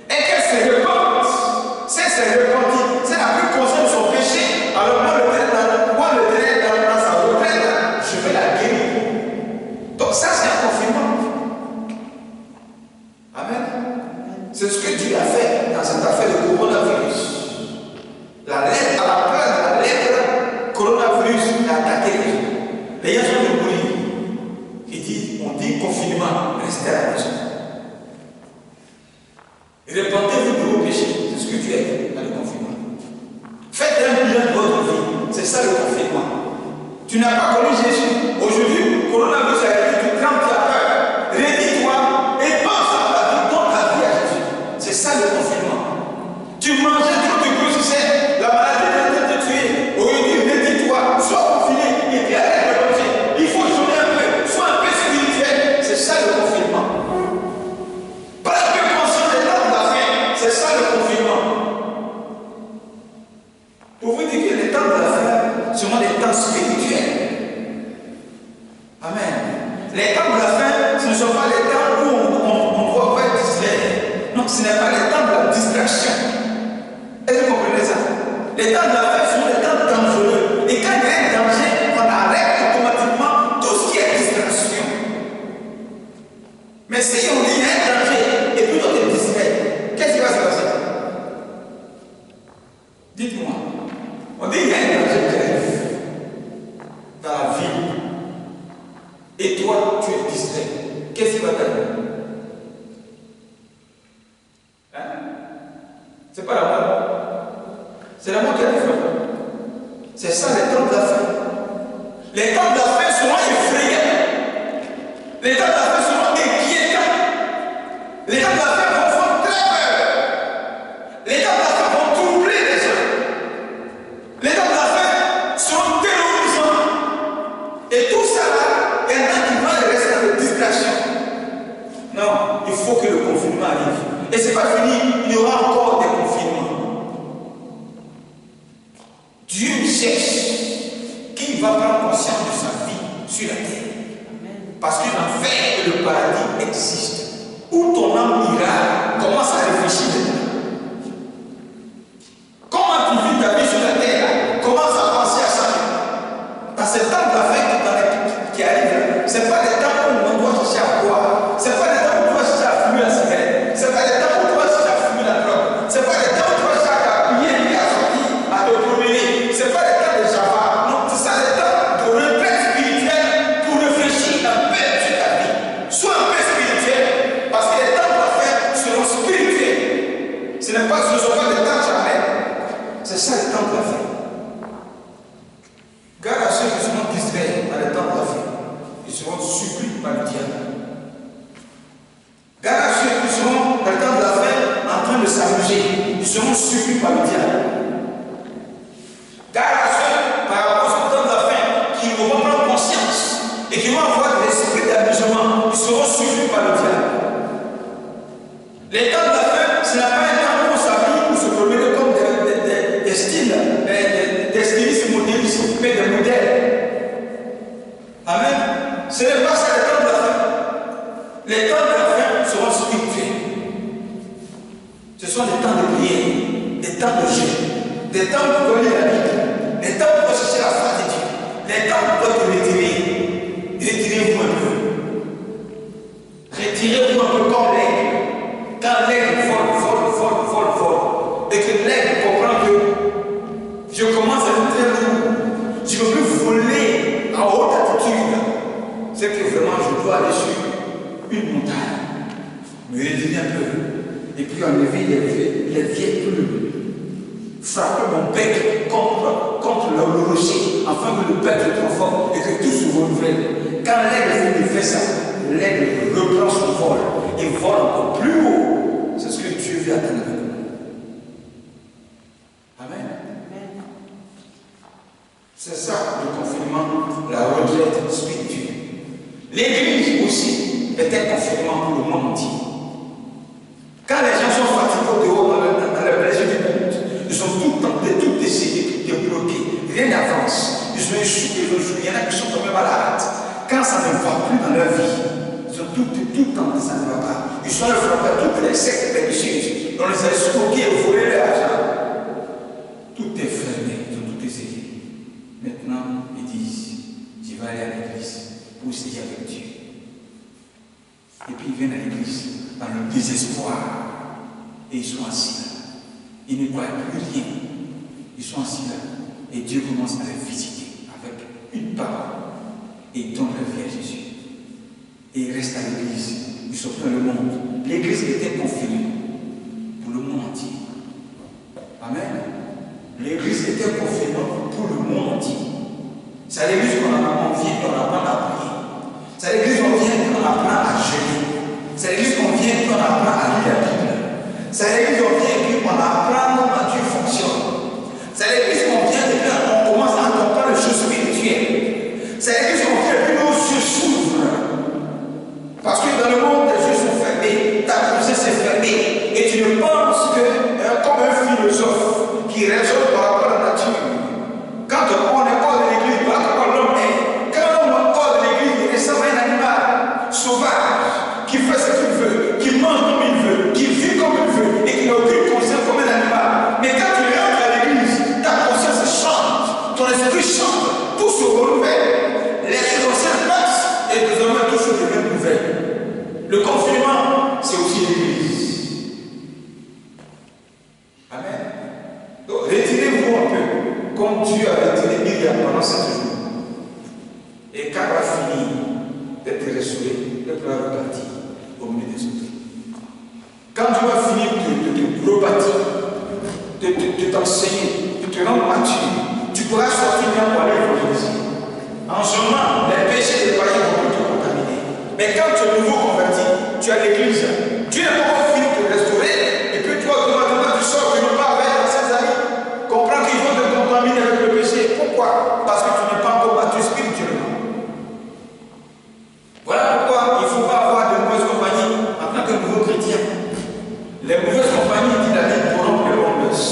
Et qu'elle se repente. Si elle se repentit, c'est la plus consciente de son péché. Alors moi le dirai dans sa retraite, je vais la guérir. Donc ça c'est un confinement. Amen. C'est ce que Dieu a fait dans cette affaire de coronavirus. La lèpre, à la place de la lèpre, coronavirus a attaqué les gens. Les gens sont de mourir. On dit confinement, restez à la maison. Répentez-vous de vos péchés. C'est ce que Dieu a dit dans le confinement. Faites un bilan de votre vie. C'est ça le confinement. Tu n'as pas connu Jésus. Aujourd'hui, coronavirus a été, tu crains, tu as peur. Rédis-toi et pense à ta vie, donne ta vie à Jésus. C'est ça le confinement. Tu mangeais trop, tu grossissais, la maladie vient de te tuer. Aujourd'hui, rédis-toi, sois confiné et puis arrête de manger. Il faut jeûner un peu, sois un peu spirituel. C'est ça le confinement. Pas un peu conscient des temps de la fin. C'est ça le confinement. Pour vous dire que les temps de la fin sont des temps spirituels. Amen. Les temps de la fin, ce ne sont pas les temps où on doit être distrait. Non, ce n'est pas les temps de la distraction. Est-ce que vous comprenez ça? Les temps de la fin sont des temps dangereux. Et quand il y a un danger, on arrête automatiquement tout ce qui est distraction. Mais si on dit qu'il y a un danger et puis on est distrait, qu'est-ce qui va se passer? Dites-moi. On dit qu'il y a un danger qui arrive dans la vie. Et toi, tu es distrait. Qu'est-ce qui va t'arriver? Hein? C'est pas la mort. C'est la mort qui arrive. C'est ça les temps de la fin. Les temps de la fin seront effrayants. Les temps de la fin seront inquiétants. Les temps de la fin vont faire très peur. Les temps de la fin vont troubler les gens. Les temps de la fin seront terrorisants. Et tout ça là, il y en a qui vont rester dans la distraction. Non, il faut que le confinement arrive. Et ce n'est pas fini, il y aura encore des confinements. Dieu cherche qui va prendre conscience de sa vie sur la terre. Parce que l'enfer et le paradis existent. Où ton âme ira, commence à réfléchir maintenant. Comment tu vis ta vie sur la terre, commence à penser à ça. Dans ce temps de la fête qui arrive, ce n'est pas les temps où on doit chercher à boire. Ce n'est pas les temps où on doit chercher à fumer la cigarette. Ce n'est pas les temps où on doit chercher à fumer la drogue. Ce n'est pas les temps où on doit chercher à appuyer et à sortir, à te ça le temps de la fin. Garde à ceux qui seront distraits dans le temps de la fin. Ils seront surpris par le diable. Garde à ceux qui seront dans le temps de la fin en train de s'amuser. Ils seront surpris par le diable. Garde à ceux par rapport au temps de la fin qui vont prendre conscience et qui vont avoir l'esprit d'amusement. Ils seront surpris par le diable. Les temps de la fin, ce n'est pas un temps où on s'habille pour se promener comme des styles, des stylistes modélistes, mais des modèles. Amen. Ce n'est pas ça les temps de la fin. Les temps de la fin seront spirituels. Ce sont des temps de prière, des temps de jeûne, des temps pour donner la Bible, des temps pour chercher la face de Dieu, des temps pour te retirer. Retirez-vous un peu. Retirez-vous un peu comme l'aigle. Quand l'aigle vole, et que l'aigle comprend que je commence à être très lourd, je ne peux plus voler en haute altitude, c'est que vraiment je dois aller sur une montagne, me retirer un peu, et puis enlever les vieilles plumes, frapper mon bec contre le rocher, afin que le bec soit trop fort et que tout se renouvelle. Quand l'aigle fait ça, l'aigle reprend son vol et vole encore plus haut. C'est ce que Dieu veut atteindre avec nous. Amen. C'est ça le confinement, la retraite spirituelle. L'église aussi est un confinement pour le monde entier. Quand les gens sont fatigués au dehors dans le plaisir du monde, ils sont tout tentés, tout décédés, bloqués, rien n'avance. Ils sont échoués, il y en a qui sont tombés malades. Quand ça ne va plus dans leur vie, ils sont tout tentés, ça ne va pas. Ils sont frappés à toutes les sectes pernicieuses. On les a escroqués et volé leur argent. Tout est fermé, ils ont tout essayé. Maintenant, ils disent, je vais aller à l'église pour essayer avec Dieu. Et puis ils viennent à l'église dans le désespoir. Et ils sont assis là. Ils ne croient plus rien. Ils sont assis là. Et Dieu commence à les visiter avec une parole. Et il donne leur vie à Jésus. Et ils restent à l'église. Ils sont dans le monde. L'église était confinée pour le monde entier. Amen. L'église était confinée pour le monde entier. C'est à l'église qu'on vient, qu'on apprend à prier. C'est à l'église qu'on vient, qu'on apprend à jeûner. C'est à l'église qu'on vient, qu'on apprend à lire la Bible. C'est à l'église qu'on vient, qu'on apprend comment Dieu fonctionne. C'est à l'église qu'on vient, qu'on commence à comprendre les choses spirituelles. C'est à l'église qu'on vient, et puis nos yeux s'ouvrent. Parce que dans le monde, les yeux sont fermés, ta conscience est fermée, et tu ne penses que, comme un philosophe qui raisonne par rapport à la nature. Quand on est hors de l'église, voilà comment l'homme est. Quand l'homme est hors de l'église, il ressemble à un animal sauvage, qui fait ce qu'il veut, qui mange comme il veut, qui vit comme il veut, et qui n'a aucune conscience comme un animal. Mais quand tu rentres à l'église, ta conscience change, ton esprit change, tout se renouvelle, les consciences passent, et désormais tout se devient nouvelle. Le confinement, c'est aussi l'église. Amen. Donc, retirez-vous un peu, comme Dieu a retiré Myriam pendant 7 jours. Et quand elle a fini d'être restaurée, elle pourra repartir au milieu des autres. Quand tu vas finir de te rebâtir, de t'enseigner, de te rendre mature, tu pourras sortir bien pour aller évangéliser. En ce moment, les péchés des païens vont te contaminer. Mais quand tu es nouveau converti, tu as l'église. Dieu n'est pas encore fini de te restaurer. Et puis toi, automatiquement, tu sors, tu ne vas avec ses amis. Comprends qu'ils vont te contaminer avec le péché. Pourquoi? Parce que tu n'es pas encore battu spirituellement. Voilà pourquoi il ne faut pas avoir de mauvaises compagnies en tant que nouveau chrétien. Les mauvaises compagnies, dit la Bible, corrompent les bonnes mœurs.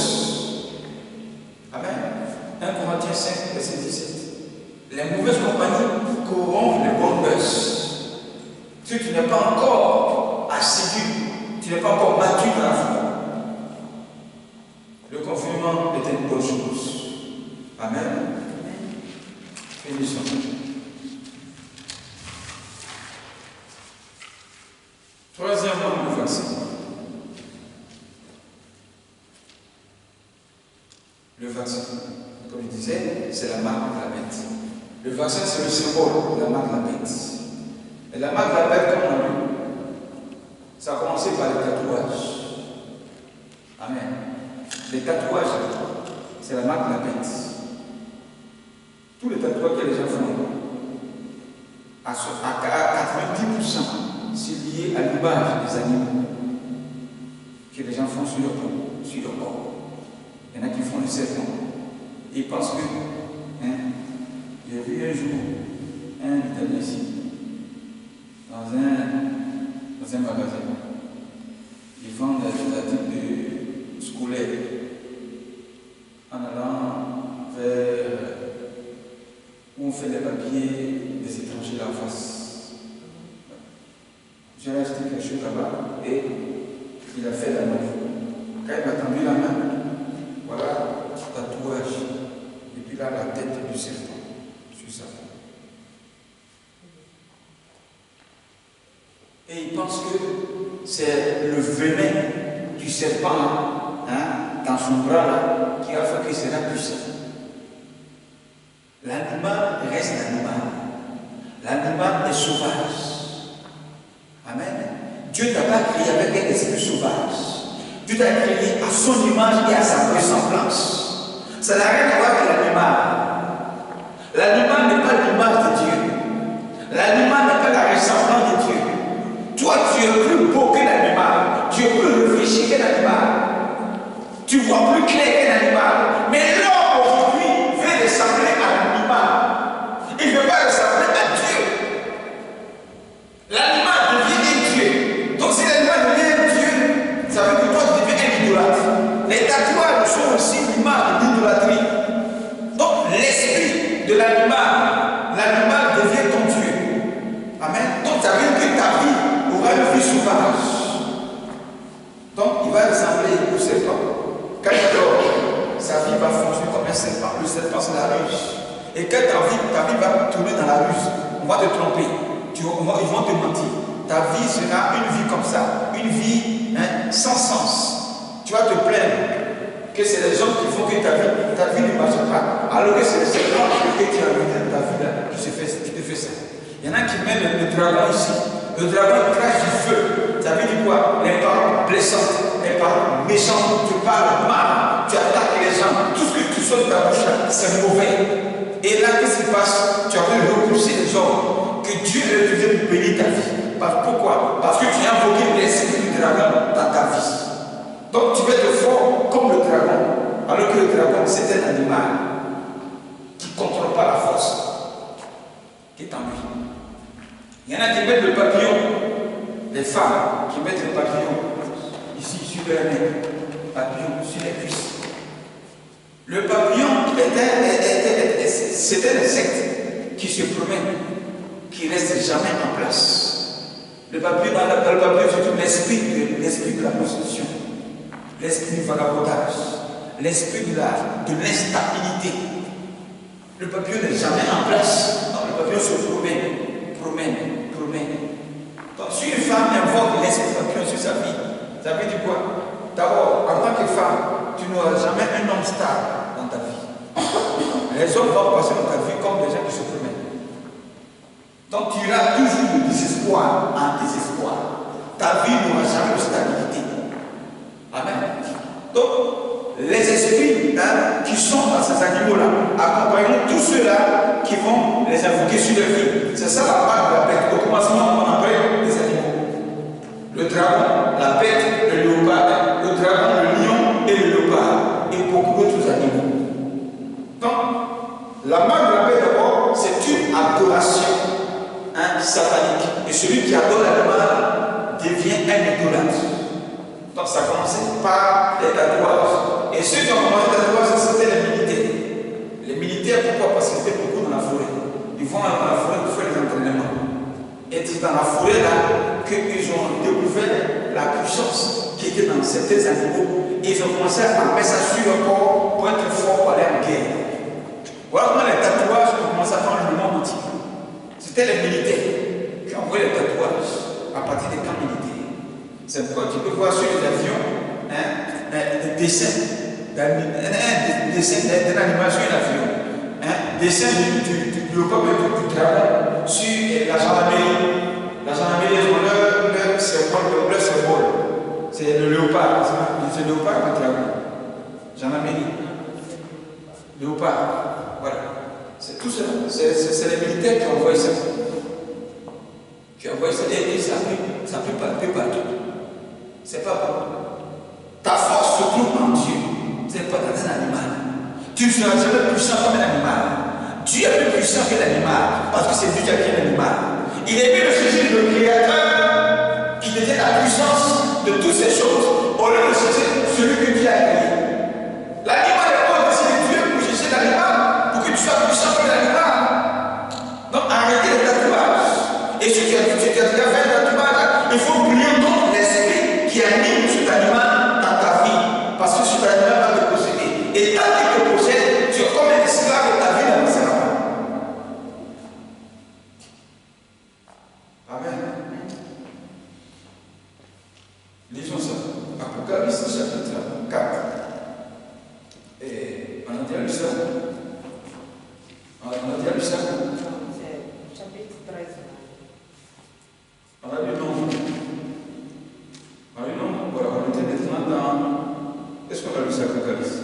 Amen. 1 Corinthiens 5, verset 17. Les mauvaises compagnies corrompent les bonnes mœurs. Si tu n'es pas encore assidu, tu n'es pas encore mature dans la foi, le confinement est une bonne chose. Amen. Finissons. Troisièmement, le vaccin. Le vaccin, comme je disais, c'est la marque de la bête. Le vaccin, c'est le symbole de la marque de la bête. Et la marque de la bête, comme on a vu, ça a commencé par les tatouages. Amen. Les tatouages, c'est la marque de la bête. Tous les tatouages que les gens font, à 90%, c'est lié à l'image des animaux que les gens font sur leur corps. Il y en a qui font le serpent. Ils pensent que, j'ai vu un jour un Italien ici, dans un magasin. Ils vendent des articles scolaires en allant vers où on fait les papiers des étrangers là en face. J'ai acheté quelque chose là-bas et il a fait la main. Quand il m'a tendu la main, voilà, tatouage. Et puis là, la tête du serpent sur sa main. Et il pense que c'est le venin du serpent dans son bras là, qui a fait qu'il sera puissant. L'animal reste l'animal. L'animal est sauvage. Amen. Dieu ne t'a pas créé avec un esprit sauvage. Dieu t'a créé à son image et à sa ressemblance. Ça n'a rien à voir avec l'animal. L'animal n'est pas l'image de Dieu. L'animal n'est pas la ressemblance de Dieu. Toi, tu es plus beau que l'animal. Tu es plus réfléchi que l'animal. Tu vois plus clair que l'animal. Mais l'homme aujourd'hui veut ressembler à l'animal. Il ne veut pas ressembler à Dieu. L'animal devient un Dieu. Donc si l'animal devient un Dieu, ça veut dire que toi tu deviens un idolâtre. Les tatouages sont aussi l'image d'idolâtrie. Donc l'esprit de l'animal devient ton Dieu. Amen. Donc ça veut dire que ta vie aura une vie sauvage. Donc il va ressembler au serpent. Quand il dort, sa vie va fonctionner comme un serpent. Le serpent, c'est la ruse. Et quand ta vie va tourner dans la ruse, on va te tromper. Ils vont te mentir. Ta vie sera une vie comme ça. Une vie sans sens. Tu vas te plaindre que c'est les hommes qui font que ta vie ne marche pas. Alors que c'est le serpent que tu as vu dans ta vie là, qui te fait ça. Il y en a qui mettent le dragon ici. Le dragon crache du feu. Ça veut dire quoi? Les paroles blessantes, les paroles méchantes, tu parles mal, tu attaques les gens, tout ce que tu sors de ta bouche, c'est mauvais. Et là, qu'est-ce qui se passe? Tu as envie de repousser les hommes, que Dieu est venu bénir ta vie. Pourquoi? Parce que tu as invoqué l'esprit du dragon dans ta vie. Donc tu vas être fort comme le dragon, alors que le dragon, c'est un animal qui ne contrôle pas la force qui est en lui. Il y en a qui mettent le papillon, les femmes qui mettent le papillon ici sur leur nez, papillon sur les cuisses. Le papillon c'est un insecte qui se promène, qui ne reste jamais en place. Le papillon, dans le papillon, c'est tout l'esprit de la prostitution, l'esprit du vagabondage, l'esprit de l'instabilité. Le papillon n'est jamais en place. Non, le papillon se promène. Donc, si une femme invoque l'esprit papillon sur sa vie, ça veut dire quoi? D'abord, en tant que femme, tu n'auras jamais un homme stable dans ta vie. Les hommes vont passer dans ta vie comme des gens qui se promènent. Donc, tu iras toujours de désespoir en désespoir. Ta vie n'aura jamais de stabilité. Amen. Donc, les esprits qui sont dans ces animaux-là accompagneront tous ceux-là qui vont les invoquer sur leur vie. C'est ça la part de la bête. Au commencement, on appelle les animaux. Le dragon, la bête, le léopard, le dragon, le lion et le léopard, et beaucoup d'autres animaux. Donc, la marque de la bête d'abord, c'est une adoration satanique. Et celui qui adore l'animal devient un idolâtre. Donc ça commençait par les tatouages. Et ceux qui ont commencé les tatouages, c'était les militaires. Les militaires, pourquoi? Parce qu'ils étaient beaucoup dans la forêt. Ils vont dans la forêt pour faire les entraînements. Et c'est dans la forêt là qu'ils ont découvert la puissance qui était dans certains animaux. Et ils ont commencé à mettre ça sur leur corps pour être fort pour aller en guerre. Voilà comment les tatouages ont commencé à prendre le monde entier. C'était les militaires qui ont envoyé les tatouages à partir des camps militaires. C'est pourquoi tu peux voir sur les avions des dessins d'un animal sur un avion, dessin du dragon sur la gendarmerie. La gendarmerie, ils ont leur symbole. C'est le léopard. C'est le léopard ou le dragon? Gendarmerie. Léopard. Voilà. C'est tout ça. C'est les militaires qui ont envoyé ça. Qui ont envoyé ça. Et ça a pris partout. C'est pas bon. Ta force se trouve en Dieu. C'est pas dans un animal. Tu ne seras jamais puissant comme un animal. Dieu est plus puissant que l'animal. Parce que c'est Dieu qui a créé l'animal. Il est mieux de saisir le Créateur qui détient la puissance de toutes ces choses au lieu de saisir celui que Dieu a créé. L'animal est pas décidé de Dieu pour chercher l'animal pour que tu sois puissant comme l'animal. Donc arrêtez le tatouage. Et si tu as déjà fait un tatouage, il faut briller contre l'esprit qui anime cet animal dans ta vie. Parce que cet animal va te posséder. Et tant qu'il te possède, tu es comme un esclave de ta vie n'avancera pas. Amen. Lisons ça. Apocalypse chapitre 4. Et on a déjà lu ça. On a déjà lu ça. C'est chapitre 13. On a lu non. On a lu non. Voilà, on était maintenant dans. Est-ce qu'on a lu ça, Apocalypse?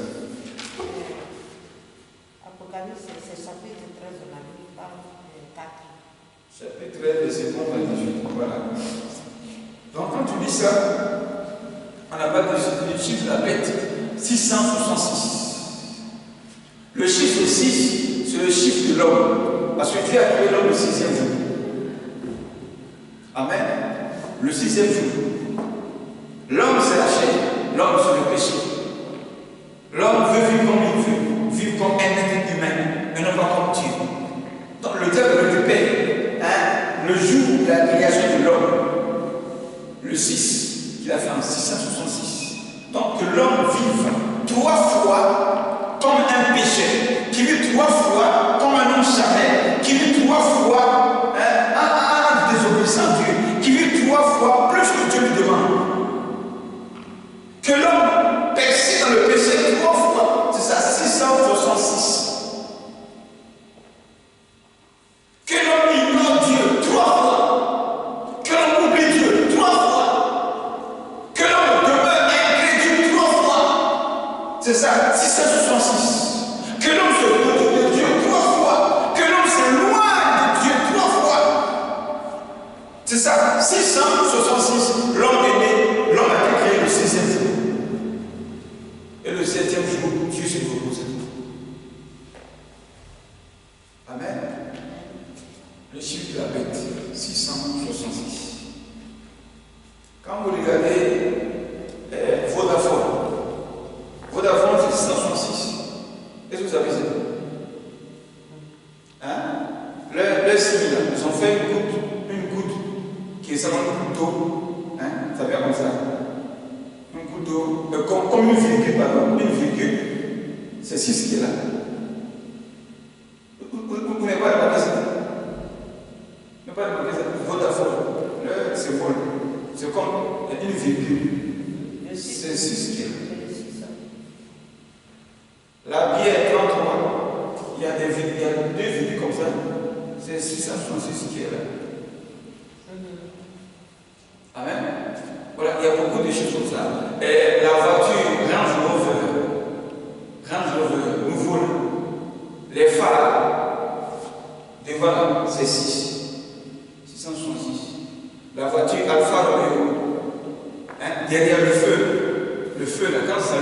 Apocalypse, c'est chapitre 13, on a lu par 4. Chapitre 13, verset 11 à 18. Voilà. Donc quand tu lis ça, on n'a pas de chiffre de la bête. 666. Le chiffre 6, c'est le chiffre de l'homme. Parce que Dieu a créé l'homme le 6e jour. Amen. Le 6e jour. L'homme, c'est la chair. L'homme, c'est le péché. L'homme veut vivre comme il veut. Vivre comme un être humain. Mais non pas comme Dieu. Donc le diable récupère le jour de la création de l'homme. Le 6, qu'il a fait en 666. Donc que l'homme vive 3 fois comme un pécheur, qui vit 3 fois comme un homme charnel, qui vit 3 fois un désobéissant à Dieu, qui vit 3 fois plus que Dieu lui demande. Que l'homme persiste dans le péché 3 fois, c'est ça, 666. Que l'homme ignore Dieu 3 fois. Que l'homme oublie Dieu 3 fois. Que l'homme demeure incrédule 3 fois. C'est ça, 666. Que l'homme se retrouve de Dieu 3 fois. Que l'homme s'éloigne de Dieu 3 fois. C'est ça, 666. L'homme est né, l'homme a été créé le 6e jour. Et le 7e jour, Dieu se repose. Amen. Le chiffre de la bête, 666. Quand vous regardez Vodafone c'est 666. Est-ce que vous savez ça? Hein? Le signe, ils ont fait une goutte qui est seulement une goutte d'eau. Hein? Ça vient comme ça. Une goutte d'eau, comme une virgule, pardon, une virgule. C'est 6 qui est là. Vous n'avez pas remarqué ça? Vous n'avez pas remarqué ça? Vodafone, le symbole, c'est comme une virgule. C'est 6 qui est là. La bière 33, il y a 2 virgules comme ça. C'est 666 qui est là. Amen. Voilà, il y a beaucoup de choses comme ça. Et la voiture Range Rover nouveau, les phares devant, c'est 666. La voiture Alfa Romeo, derrière le feu là, quand ça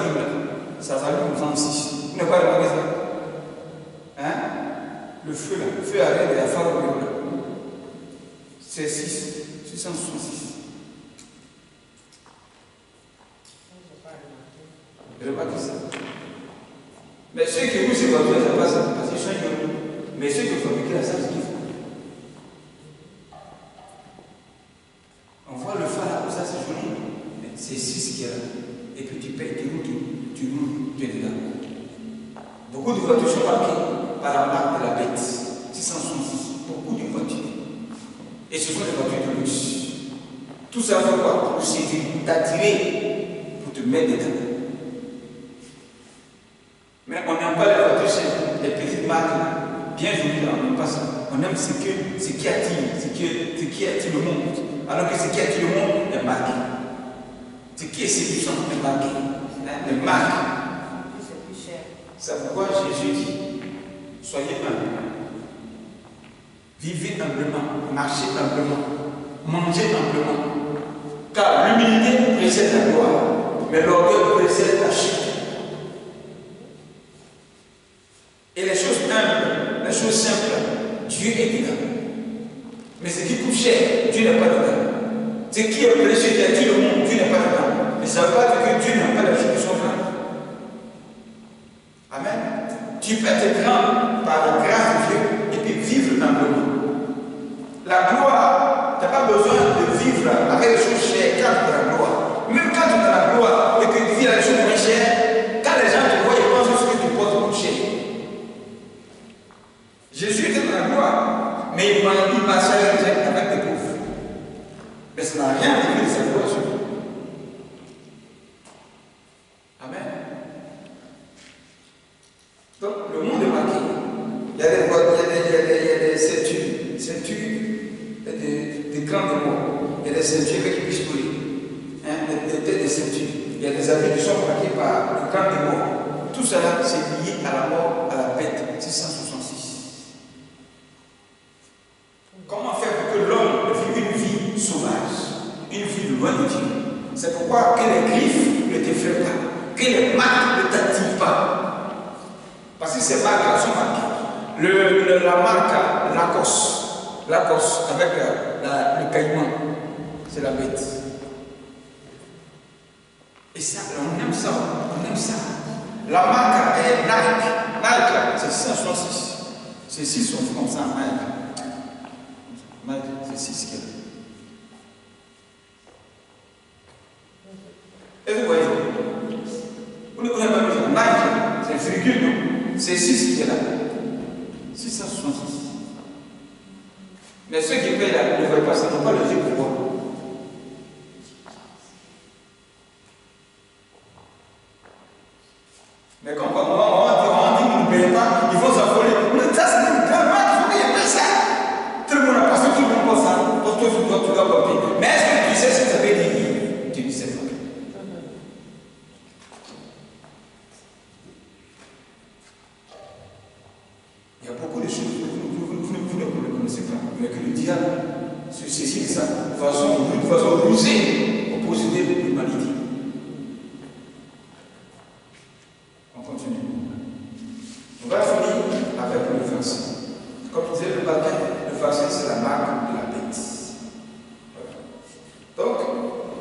s'allume en 6. Vous n'avez pas remarqué ça? Le feu là, le feu arrête de Alfa Romeo là. C'est 666. Remarquez ça. Mais ceux qui roulent ces voitures, ça passe parce qu'ils sont ignorants. Mais ceux qui fabriquent ça, c'est ce qu'ils font. On voit le phare là, comme ça, c'est joli. Mais c'est 6 qui est là. Et puis tu payes, tu roules, tu es dedans. Beaucoup de voitures sont marquées par la marque de la bête. 666. Beaucoup de voitures. Et ce sont des voitures de luxe. Tout ça fait quoi? Pour séduire, t'attirer, pour te mettre dedans. Mais on n'aime pas les voitures chères, les petites marques, bien jolies, on n'aime pas ça. On aime ce qui attire, ce qui attire le monde. Alors que ce qui attire le monde est marqué. Ce qui est séduisant est marqué. Les marques. C'est plus cher. C'est pourquoi Jésus dit, soyez humbles. Vivez humblement, marchez humblement, mangez humblement. Car l'humilité précède la gloire, mais l'orgueil précède la chute. Et les choses humbles, les choses simples, Dieu est dedans. Mais ce qui coûte cher, Dieu n'est pas dedans. Ce qui est précieux, qui a tué le monde, Dieu n'est pas dedans. Mais ça ne veut pas dire que Dieu n'a pas la vie qui sont grandes. Amen. Tu peux être grand par la grâce de Dieu et puis vivre humblement. La gloire, tu n'as pas besoin de vivre avec les choses chères quand tu as la gloire. Même quand tu as la gloire et que tu vis avec les choses moins chères, quand les gens te voient, ils pensent que ce que tu portes coûte cher. Jésus était dans la gloire, mais il marchait avec des pauvres. Mais ça n'a rien à dire de sa gloire sur lui. Amen. Donc, le monde est marqué. Il y a des ceintures, des grands démons. Il y a des ceintures qui puissent brûler. Des ceintures. Il y a des habits qui sont marqués par le grand démon. Tout cela, c'est lié à la mort, à la bête. 666. Comment faire pour que l'homme vive une vie sauvage, une vie loin de Dieu? C'est pourquoi que les griffes ne t'effraient pas, que les marques ne t'attirent pas. Parce que ces marques sont marquées. La marque Lacoste avec le caïman, c'est la bête. Et ça, on aime ça, on aime ça. La marque est Nike, c'est 666. C'est 6 sont comme ça, Nike, c'est 6 qu'il y a. Et vous voyez, vous ne connaissez pas le Nike, c'est virgule, non? C'est 6 qui est là. 666. Mais ceux qui payent là ne voient pas ça, n'ont pas le yeux pour voir. Mais quand on dit qu'ils ne payent pas, ils vont s'affoler. Mais ça, c'est une grande marque, il faut qu'ils payent ça. Tout le monde a passé, tout le monde pense ça. Parce que tu dois pas payer. Mais est-ce que tu sais ce que ça veut dire? Tu dis c'est vrai. Il y a beaucoup de choses que vous ne connaissez pas. Mais que le diable se saisit de ça de façon rusée pour posséder l'humanité. On continue. On va finir avec le verset. Comme je disais, le baptême, le verset, c'est la marque de la bête. Donc,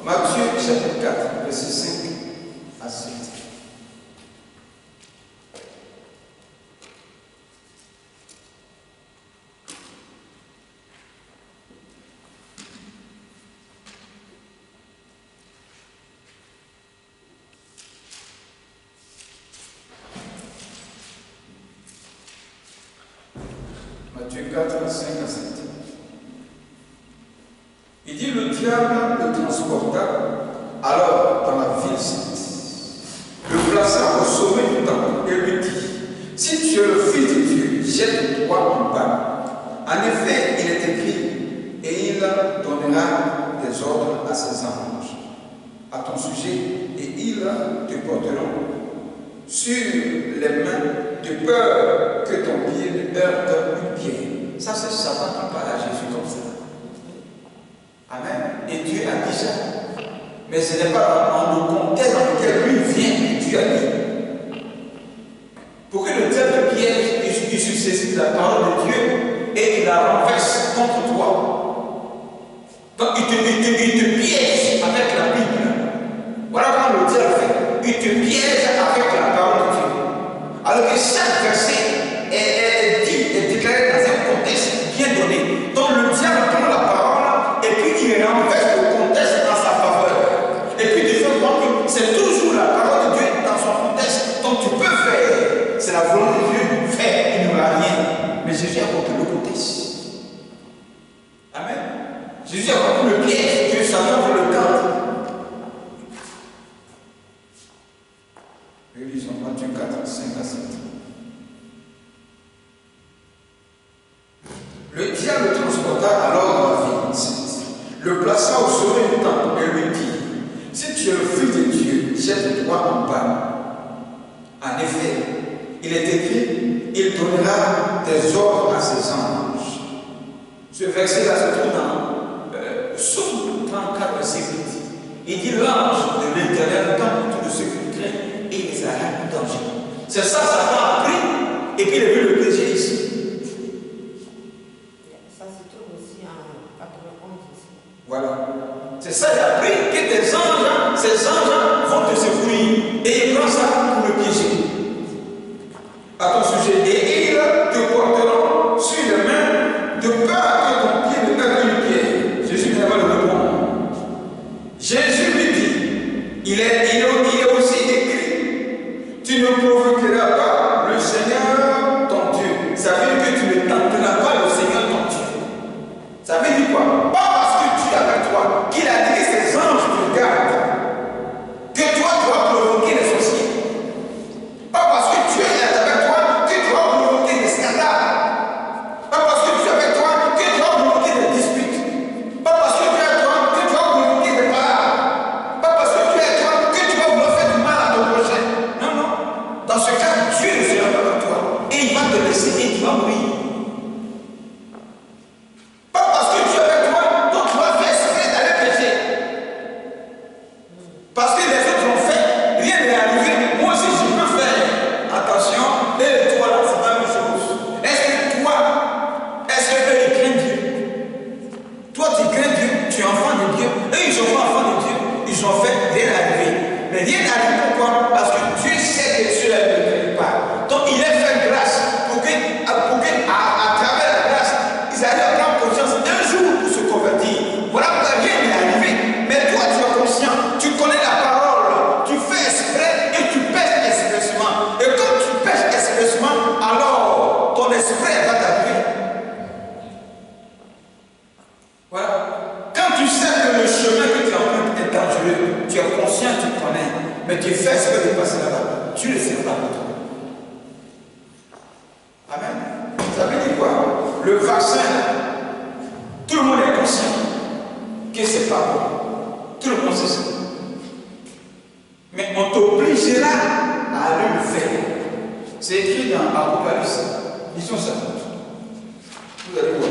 Matthieu chapitre 4, verset 5 à 7. Matthieu 4, 5 à 7. Il dit, le diable le transporta alors dans la ville sainte, le plaça au sommet du temple et lui dit, si tu es le Fils de Dieu, jette-toi en bas. En effet, il est écrit, et il donnera des ordres à ses anges à ton sujet, et ils te porteront sur les mains de peur que ton pied ne heurte une pierre. Ça, c'est Satan qui parle à Jésus comme ça. Amen. Et Dieu a dit ça. Mais ce n'est pas dans le contexte dans lequel lui vient que Dieu a dit. Pour que le diable piège, il se saisit de la parole de Dieu et il la renverse contre toi. Donc il te piège avec la Bible. Voilà comment le diable fait. Il te piège avec la parole de Dieu. Alors que chaque verset est dit, est déclaré dans un contexte bien donné. Donc le diable prend la parole et puis il renverse le contexte dans sa faveur. Et puis tu fais voir que c'est toujours la parole de Dieu dans son contexte. Donc tu peux faire. C'est la volonté de Dieu. Faire, il n'y aura rien. Mais Jésus a compris le contexte. Amen. Jésus a compris le piège que Satan veut le tendre. Lisons Matthieu 4, 5 à 7. Le diable transporta alors dans la ville sainte, le plaça au sommet du temple et lui dit, si tu es le Fils de Dieu, jette-toi en bas. En effet, il donnera des ordres à ses anges. Ce verset-là se trouve dans Psaume 34, verset 8. Il dit l'ange de l'Éternel campe autour de ceux qui le craignent et il les arrête du danger. C'est ça, Satan a pris, et puis il est venu le piéger ici. Ça se trouve aussi en 91 aussi. Voilà. C'est ça, il a pris que tes anges, ces anges vont te secourir. Et il prend ça pour le piéger. À ton sujet. Et ils te porteront sur les mains de peur que ton pied ne heurte une pierre. Jésus n'a pas le répondre. Jésus lui dit, il est aussi écrit, tu ne provoqueras pas le Seigneur ton Dieu. Ça veut dire que tu ne tenteras pas le Seigneur ton Dieu. Ça veut dire quoi? Pas parce que Dieu est avec toi, qu'il a dit que ses anges te gardent, que toi tu vas provoquer les sorciers. Pas parce que Dieu est avec toi que tu vas provoquer des scandales. Pas parce que Dieu est avec toi que tu vas provoquer des disputes. Pas parce que Dieu est avec toi que tu vas provoquer des parades. Pas parce que Dieu est avec toi que tu vas vouloir faire du mal à ton prochain. Non, non. Dans ce cas, Dieu ne sera pas avec toi. Et il va te laisser et tu vas mourir. Pas parce que Dieu est avec toi, donc tu vas faire exprès d'aller pécher. Parce que les autres l'ont fait, rien n'est arrivé. Moi aussi, je peux faire. Attention, et toi là, c'est pas la même chose. Est-ce que eux, ils craignent Dieu? Toi, tu crains Dieu, tu es enfant de Dieu. Eux, ils sont pas enfants de Dieu. Ils ont fait, rien n'est arrivé. Mais rien n'est arrivé pourquoi? Parce que Dieu sait que ceux-là ne craignent pas. Donc, il est fait grâce pour que à travers la grâce, ils arrivent à prendre conscience un jour pour se convertir. Voilà pourquoi rien n'est arrivé. Mais toi, tu es conscient, tu connais la parole, tu fais exprès et tu pêches expressement. Et quand tu pêches expressement, alors ton esprit va t'arriver. Voilà. Quand tu sais que le chemin que tu empruntes est dangereux, tu es conscient, tu connais, mais tu fais exprès de passer là-bas, tu ne le sais pas pour toi. Amen. Ça veut dire quoi? Le vaccin, tout le monde est conscient que c'est pas bon. Tout le monde sait ça. Mais on t'obligera à aller le faire. C'est écrit dans Apocalypse. Lisons ça. Vous allez voir.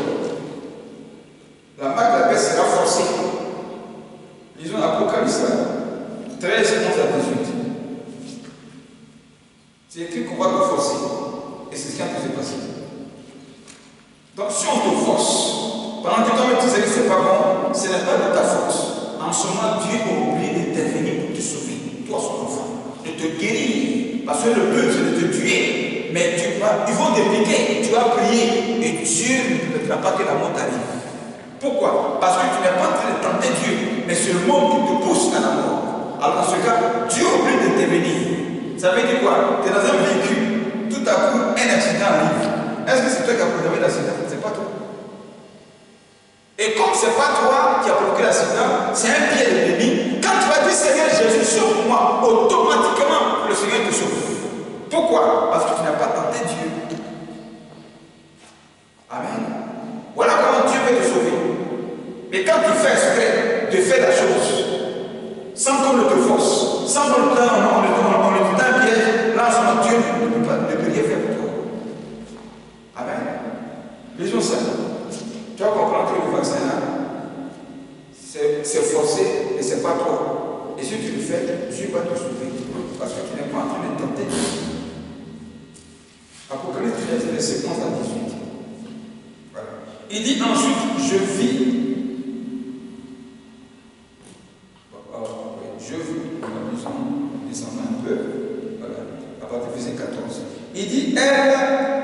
La marque de la bête sera forcée. Lisons Apocalypse 13, 11 à 18. C'est écrit qu'on va te forcer. Et c'est ce qui a pu se passer. Donc si on te force, pendant que toi tu disais que c'est pas bon, ce n'est pas de ta force. En ce moment, Dieu a oublié d'intervenir pour te sauver, toi son enfant, de te guérir. Parce que le but c'est de te tuer. Mais ils vont te piquer, tu vas prier. Et Dieu ne permettra pas que la mort t'arrive. Pourquoi? Parce que tu n'es pas en train de tenter Dieu, mais c'est le monde qui te pousse à la mort. Alors dans ce cas, Dieu a oublié d'intervenir. Ça veut dire quoi? Tu es dans un véhicule. Tout à coup, un accident arrive. Est-ce que c'est toi qui as provoqué l'accident? C'est pas toi. Et comme c'est pas toi qui as provoqué l'accident, c'est un pied de l'ennemi. Quand tu vas dire Seigneur Jésus, sauve-moi, automatiquement le Seigneur te sauve. Pourquoi? Parce que tu n'as pas tenté Dieu. Amen. Voilà comment Dieu peut te sauver. Mais quand tu fais exprès de faire la chose, sans qu'on ne te force, sans qu'on ne te donne un piège, là, en Dieu ne peut rien faire pour toi. Amen. Lisons ça. Tu vas comprendre que le vaccin là, c'est forcé et c'est pas toi. Et si tu le fais, Dieu va te sauver. Parce que tu n'es pas en train de tenter. Apocalypse 13, verset 11 à 18. Voilà. Il dit ensuite, je vis. Descendant un peu, voilà, à partir du verset 14. Il dit, elle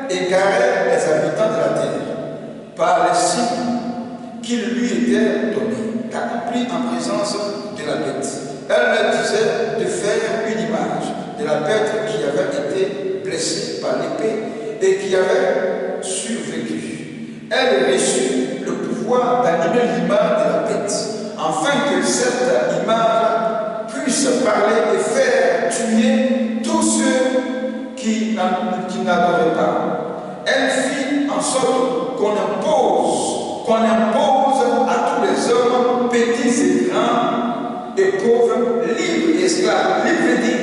égarait les habitants de la terre par les signes qui lui étaient donnés, accomplis en présence de la bête. Elle leur disait de faire une image de la bête qui avait été blessée par l'épée et qui avait survécu. Elle reçut le pouvoir d'animer l'image de la bête, afin que cette image puisse parler et faire tuer tous ceux qui n'adoraient pas. Elle fit en sorte qu'on impose à tous les hommes, petits et grands, et pauvres, libres et esclaves. Libre dit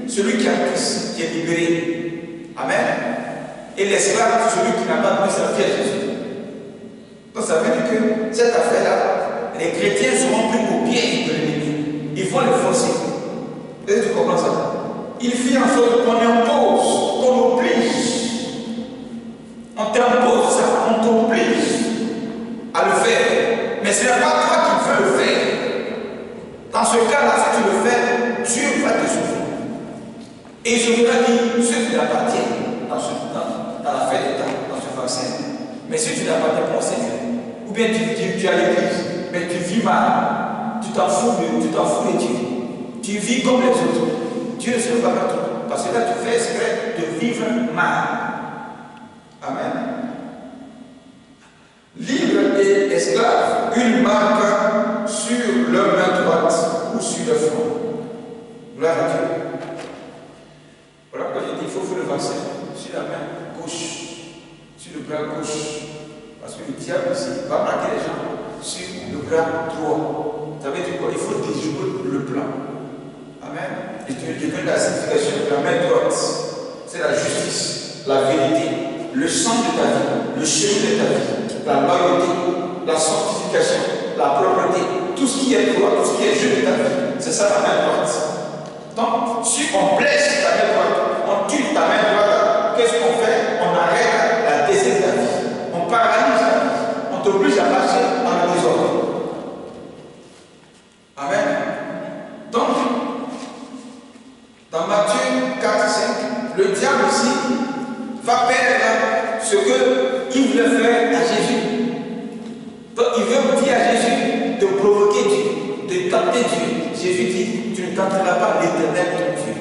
celui qui a Christ, qui est libéré. Amen. Et l'esclave, c'est celui qui n'a pas donné sa vie à Jésus. Donc ça veut dire que cette affaire-là, les chrétiens seront pris au pied de l'ennemi. Ils vont les forcer. Est-ce que tu comprends ça? Il fait en sorte qu'on impose, qu'on oblige. On t'impose ça, on t'oblige à le faire. Mais ce n'est pas toi qui veux le faire. Dans ce cas-là, si tu le fais, Dieu va te souffrir. Et je voudrais dire, ceux qui appartiennent dans la fête d'État, dans ce vaccin. Mais si tu n'appartiens pas au Seigneur, ou bien tu es à l'église, mais tu vis mal, tu t'en fous de Dieu. Tu vis comme les autres. Dieu ne se va pas toi. Parce que là, tu fais exprès de vivre mal. Amen. Libre et esclave, une marque sur leur main droite ou sur le front. Gloire à Dieu. Voilà pourquoi j'ai dit il faut le vaccin sur la main gauche, sur le bras gauche. Parce que le diable aussi va marquer les gens sur le bras droit. Ça veut dire quoi? Il faut déjouer le plan. Amen. Et tu donnes la signification de la main droite. C'est la justice, la vérité, le sang de ta vie, le chemin de ta vie, la loyauté, la sanctification, la propreté, tout ce qui est droit, tout ce qui est juste de ta vie. C'est ça la main droite. Donc, si on blesse ta main droite, on tue ta main droite, qu'est-ce qu'on fait? On arrête la descente de ta vie. On paralyse ta vie. On t'oblige à marcher dans le désordre. Amen. Donc, dans Matthieu 4, 5, le diable aussi va perdre ce qu'il voulait faire à Jésus. Donc, il veut dire à Jésus de provoquer Dieu, de tenter Dieu. Jésus dit, tu ne tenteras pas l'Éternel ton Dieu.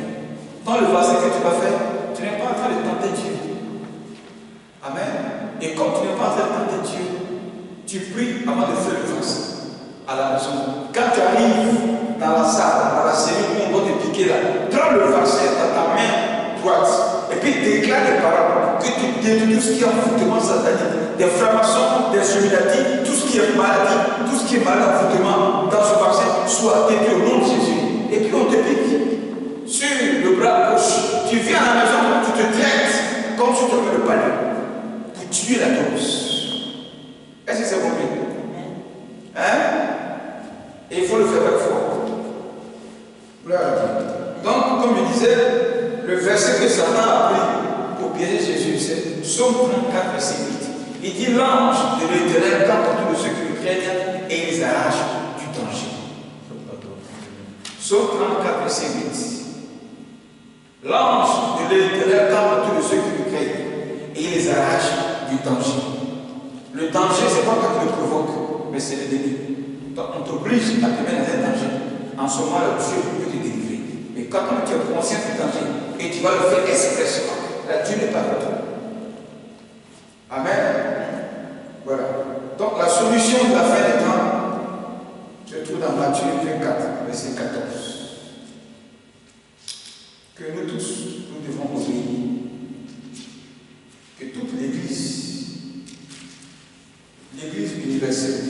Dans le verset que tu vas faire, tu n'es pas en train de tenter Dieu. Amen. Et comme tu n'es pas en train de tenter Dieu, tu pries avant de faire le verset à la maison. Quand tu arrives dans la salle, dans la cellule où on va te piquer là, prends le verset dans ta main droite et puis déclare les paroles que tu détruis tout ce qui est envoûtement satanique, des francs-maçons, des illuminatis, tout ce qui est maladie, tout ce qui est malade envoûtement dans ce verset soit détruit au nom de Jésus. Et puis on te pique sur le bras gauche. Tu viens à la maison, tu te traites comme si tu avais le palais pour tuer la dose. Est-ce que c'est compris? Hein? Et il faut le faire avec foi. Donc, comme je disais, le verset que Satan a pris pour piéger Jésus, c'est Psaume 34, verset 8. Il dit l'ange de l'Éternel campe autour de ceux qui le craignent et il les arrache du danger. Psaume 34, verset 8. L'ange de l'Éternel campe autour de ceux qui le craignent et il les arrache du danger. Le danger, ce n'est pas toi qui le provoque, mais c'est l'ennemi. Donc on t'oblige à te mettre dans un danger. En ce moment-là, Dieu peut te délivrer. Mais quand tu es conscient du danger et tu vas le faire expressément, là Dieu n'est pas avec toi. Amen. Voilà. Donc la solution de la fin des temps se trouve dans Matthieu 24, verset 14. Que nous tous, nous devons obéir. Que toute l'Église universelle,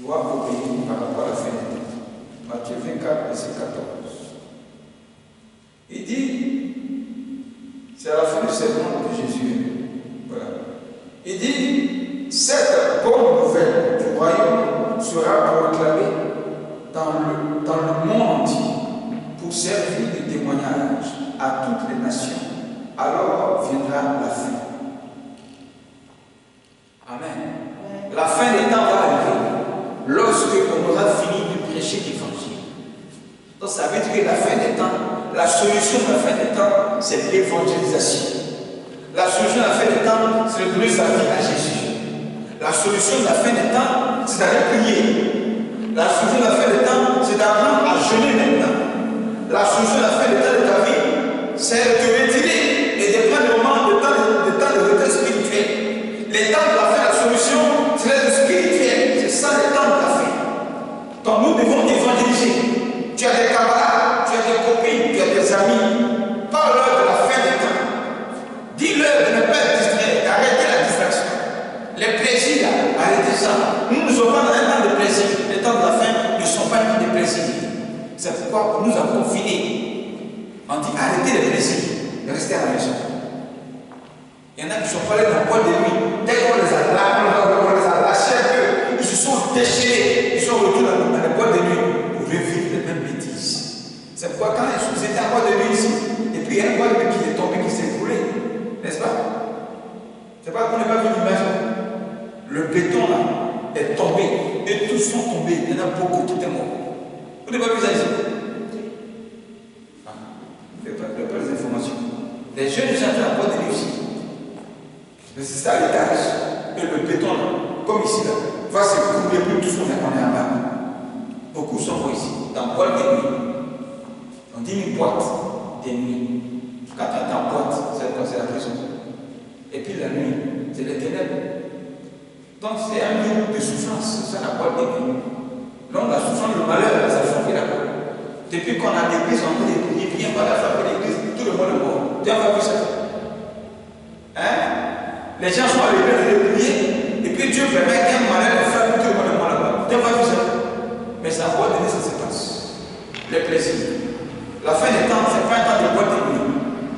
doit obéir par rapport à la fin des temps. Matthieu 24, verset 14. Il dit, c'est à la fin du sermon de Jésus. Voilà. Il dit, cette bonne nouvelle du royaume sera proclamée dans le monde entier pour servir de témoignage à toutes les nations. Alors viendra la fin. Amen. La fin des temps va arriver lorsque on aura fini de prêcher l'évangile. Donc ça veut dire que la fin des temps, la solution de la fin des temps, c'est l'évangélisation. La solution de la fin des temps, c'est de donner sa vie à Jésus. La solution de la fin des temps, c'est d'aller prier. La solution de la fin des temps, c'est d'apprendre à jeûner maintenant. La solution de la fin des temps de ta vie, c'est de te retirer et de prendre le moment de temps de retrait spirituel. Les temps de la fin, la solution, c'est le spirituel. C'est ça les temps de la fin. Donc nous devons évangéliser. Tu as des camarades, tu as des copines, tu as des amis. Parle-leur de la fin des temps. Dis-leur de ne pas être distrait, d'arrêter la distraction. Les plaisirs, arrêtez ça. Nous ne sommes pas dans un temps de plaisir. Les temps de la fin ne sont pas un temps de plaisir. C'est pourquoi nous avons fini. On dit arrêtez les plaisirs, restez à la maison. Ils ne sont pas allés dans la boîte de nuit. Dès qu'on les a lâchés un peu, ils se sont déchaînés. Ils sont retournés dans la boîte de nuit pour revivre les mêmes bêtises. C'est pourquoi quand ils étaient en boîte de nuit ici, et puis il y a une boîte de nuit qui est tombée, qui s'est écroulée. N'est-ce pas? C'est pas qu'on n'a pas vu l'image. Le béton là est tombé. Et tous sont tombés. Il y en a beaucoup qui étaient morts. Vous n'avez pas vu ça ici? Vous n'avez pas les informations. Les jeunes gens de la boîte de nuit ici. C'est ça l'étage. Et le béton là, comme ici là, va se couler, puis tous on est en bas. Beaucoup sont morts ici, dans la boîte de nuit. On dit une boîte de nuit. Quand tu es en boîte, c'est la prison. Et puis la nuit, c'est les ténèbres. Donc c'est un lieu de souffrance, c'est ça la boîte de nuit. Donc la souffrance, le malheur, ça fait là-bas. Depuis qu'on a l'église, on dit, il vient pas la frapper l'église, tout le monde est mort. Tu as pas vu ça? Hein? Les gens sont allés de prier, et puis Dieu permet qu'un malheur frappe tout le monde est mort là-bas. Tu as pas vu ça? Mais ça boîte de nuit, ça se passe. Le plaisir. La fin des temps, ce n'est pas un temps de boîte de nuit.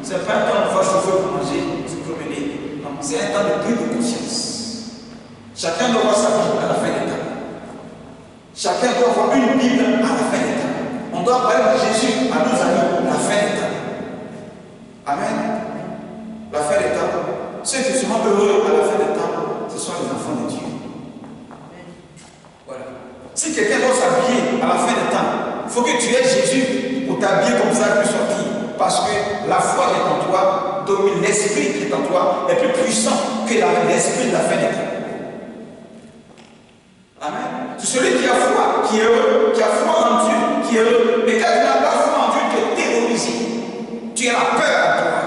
Ce n'est pas un temps où on va chauffer pour manger, se promener. Non, c'est un temps de prise de conscience. Chacun doit voir sa Bible à la fin des temps. Chacun doit avoir une Bible à la fin des temps. On doit parler de Jésus à nos amis à la fin des temps. Amen. La fin des temps. Ceux qui seront heureux à la fin des temps, ce sont les enfants de Dieu. Voilà. Si quelqu'un doit s'habiller à la fin des temps, il faut que tu aies Jésus pour t'habiller comme ça et puis sortir. Parce que la foi qui est en toi domine l'esprit qui est en toi, est plus puissant que l'esprit de la fin des temps. Amen. C'est celui qui a foi, qui est heureux, qui a foi en Dieu, qui est heureux. Mais quand tu n'as pas foi en Dieu, tu es terrorisé. Tu as la peur en toi.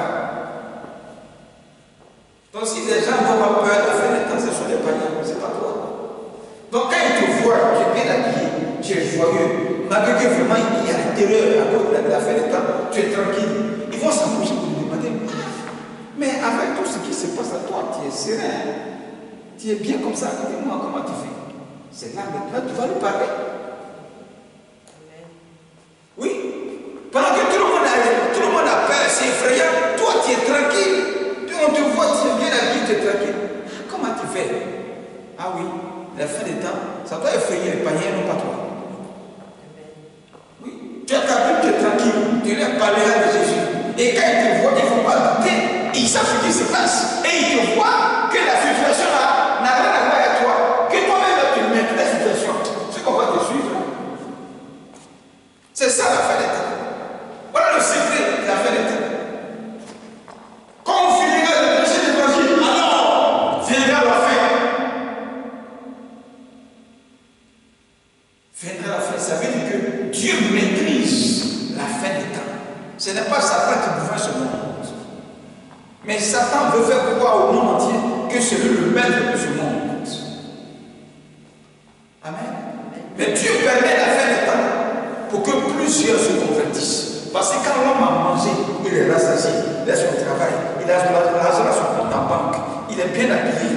Donc si les gens n'ont pas peur de la fin des temps, ce sont des païens, ce n'est pas toi. Donc quand ils te voient, tu es bien habillé, tu es joyeux, malgré que vraiment il y a la terreur à cause de la fin des temps, tu es tranquille. Ils vont s'approcher pour te demander, mais avec tout ce qui se passe à toi, tu es serein, tu es bien comme ça, dis-moi comment tu fais. C'est là maintenant tu vas lui parler. Oui. Pendant que tout le monde a peur, c'est effrayant, toi tu es tranquille. On te voit, tu es bien habillé, tu es tranquille. Comment tu fais? Ah oui, la fin des temps, ça doit effrayer les païens, non pas toi. Oui. Tu as ta Bible, tu es tranquille, tu leur parleras de Jésus. Et quand ils te voient, ils ne vont pas douter, ils savent ce qui se passe. Et ils te voient que la situation là n'a rien à voir avec toi. Que toi-même tu mets la situation. C'est qu'on va te suivre. C'est ça la fin des temps. Voilà le secret de la fin des temps. Quand on finira de prêcher l'évangile, alors viendra la fin. Viendra la fin. Ça veut dire que Dieu maîtrise la fin des temps. Ce n'est pas Satan qui gouverne ce monde. Mais Satan veut faire croire au monde entier que c'est lui le maître de ce monde. Amen. Mais Dieu permet la fin des temps pour que plusieurs se convertissent. Parce que quand l'homme a mangé, il est rassasié, il a son travail, il a l'argent à son compte en banque, il est bien habillé,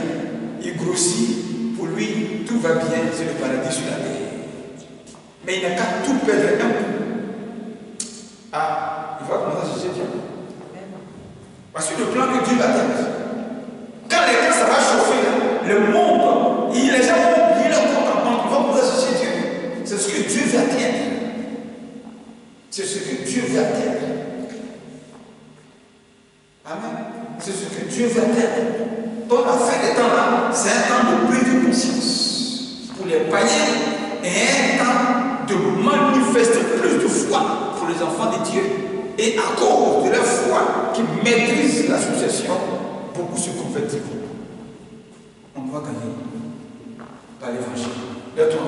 il grossit, pour lui, tout va bien, c'est le paradis sur la terre. Mais il n'a qu'à tout perdre un coup. Ah, il va commencer à chercher Dieu. Parce que le plan que Dieu a fait, quand les temps ça va chauffer, le monde, les gens vont oublier leur compte en banque, ils vont commencer à chercher Dieu. C'est ce que Dieu veut atteindre. C'est ce que Dieu veut atteindre. Amen. C'est ce que Dieu veut atteindre. Donc la fin des temps là, c'est un temps de prise de conscience pour les païens et un temps de manifester plus de foi pour les enfants de Dieu. Et à cause de la foi qui maîtrise la succession, beaucoup se convertiront. On va gagner par l'évangile. Lève-toi.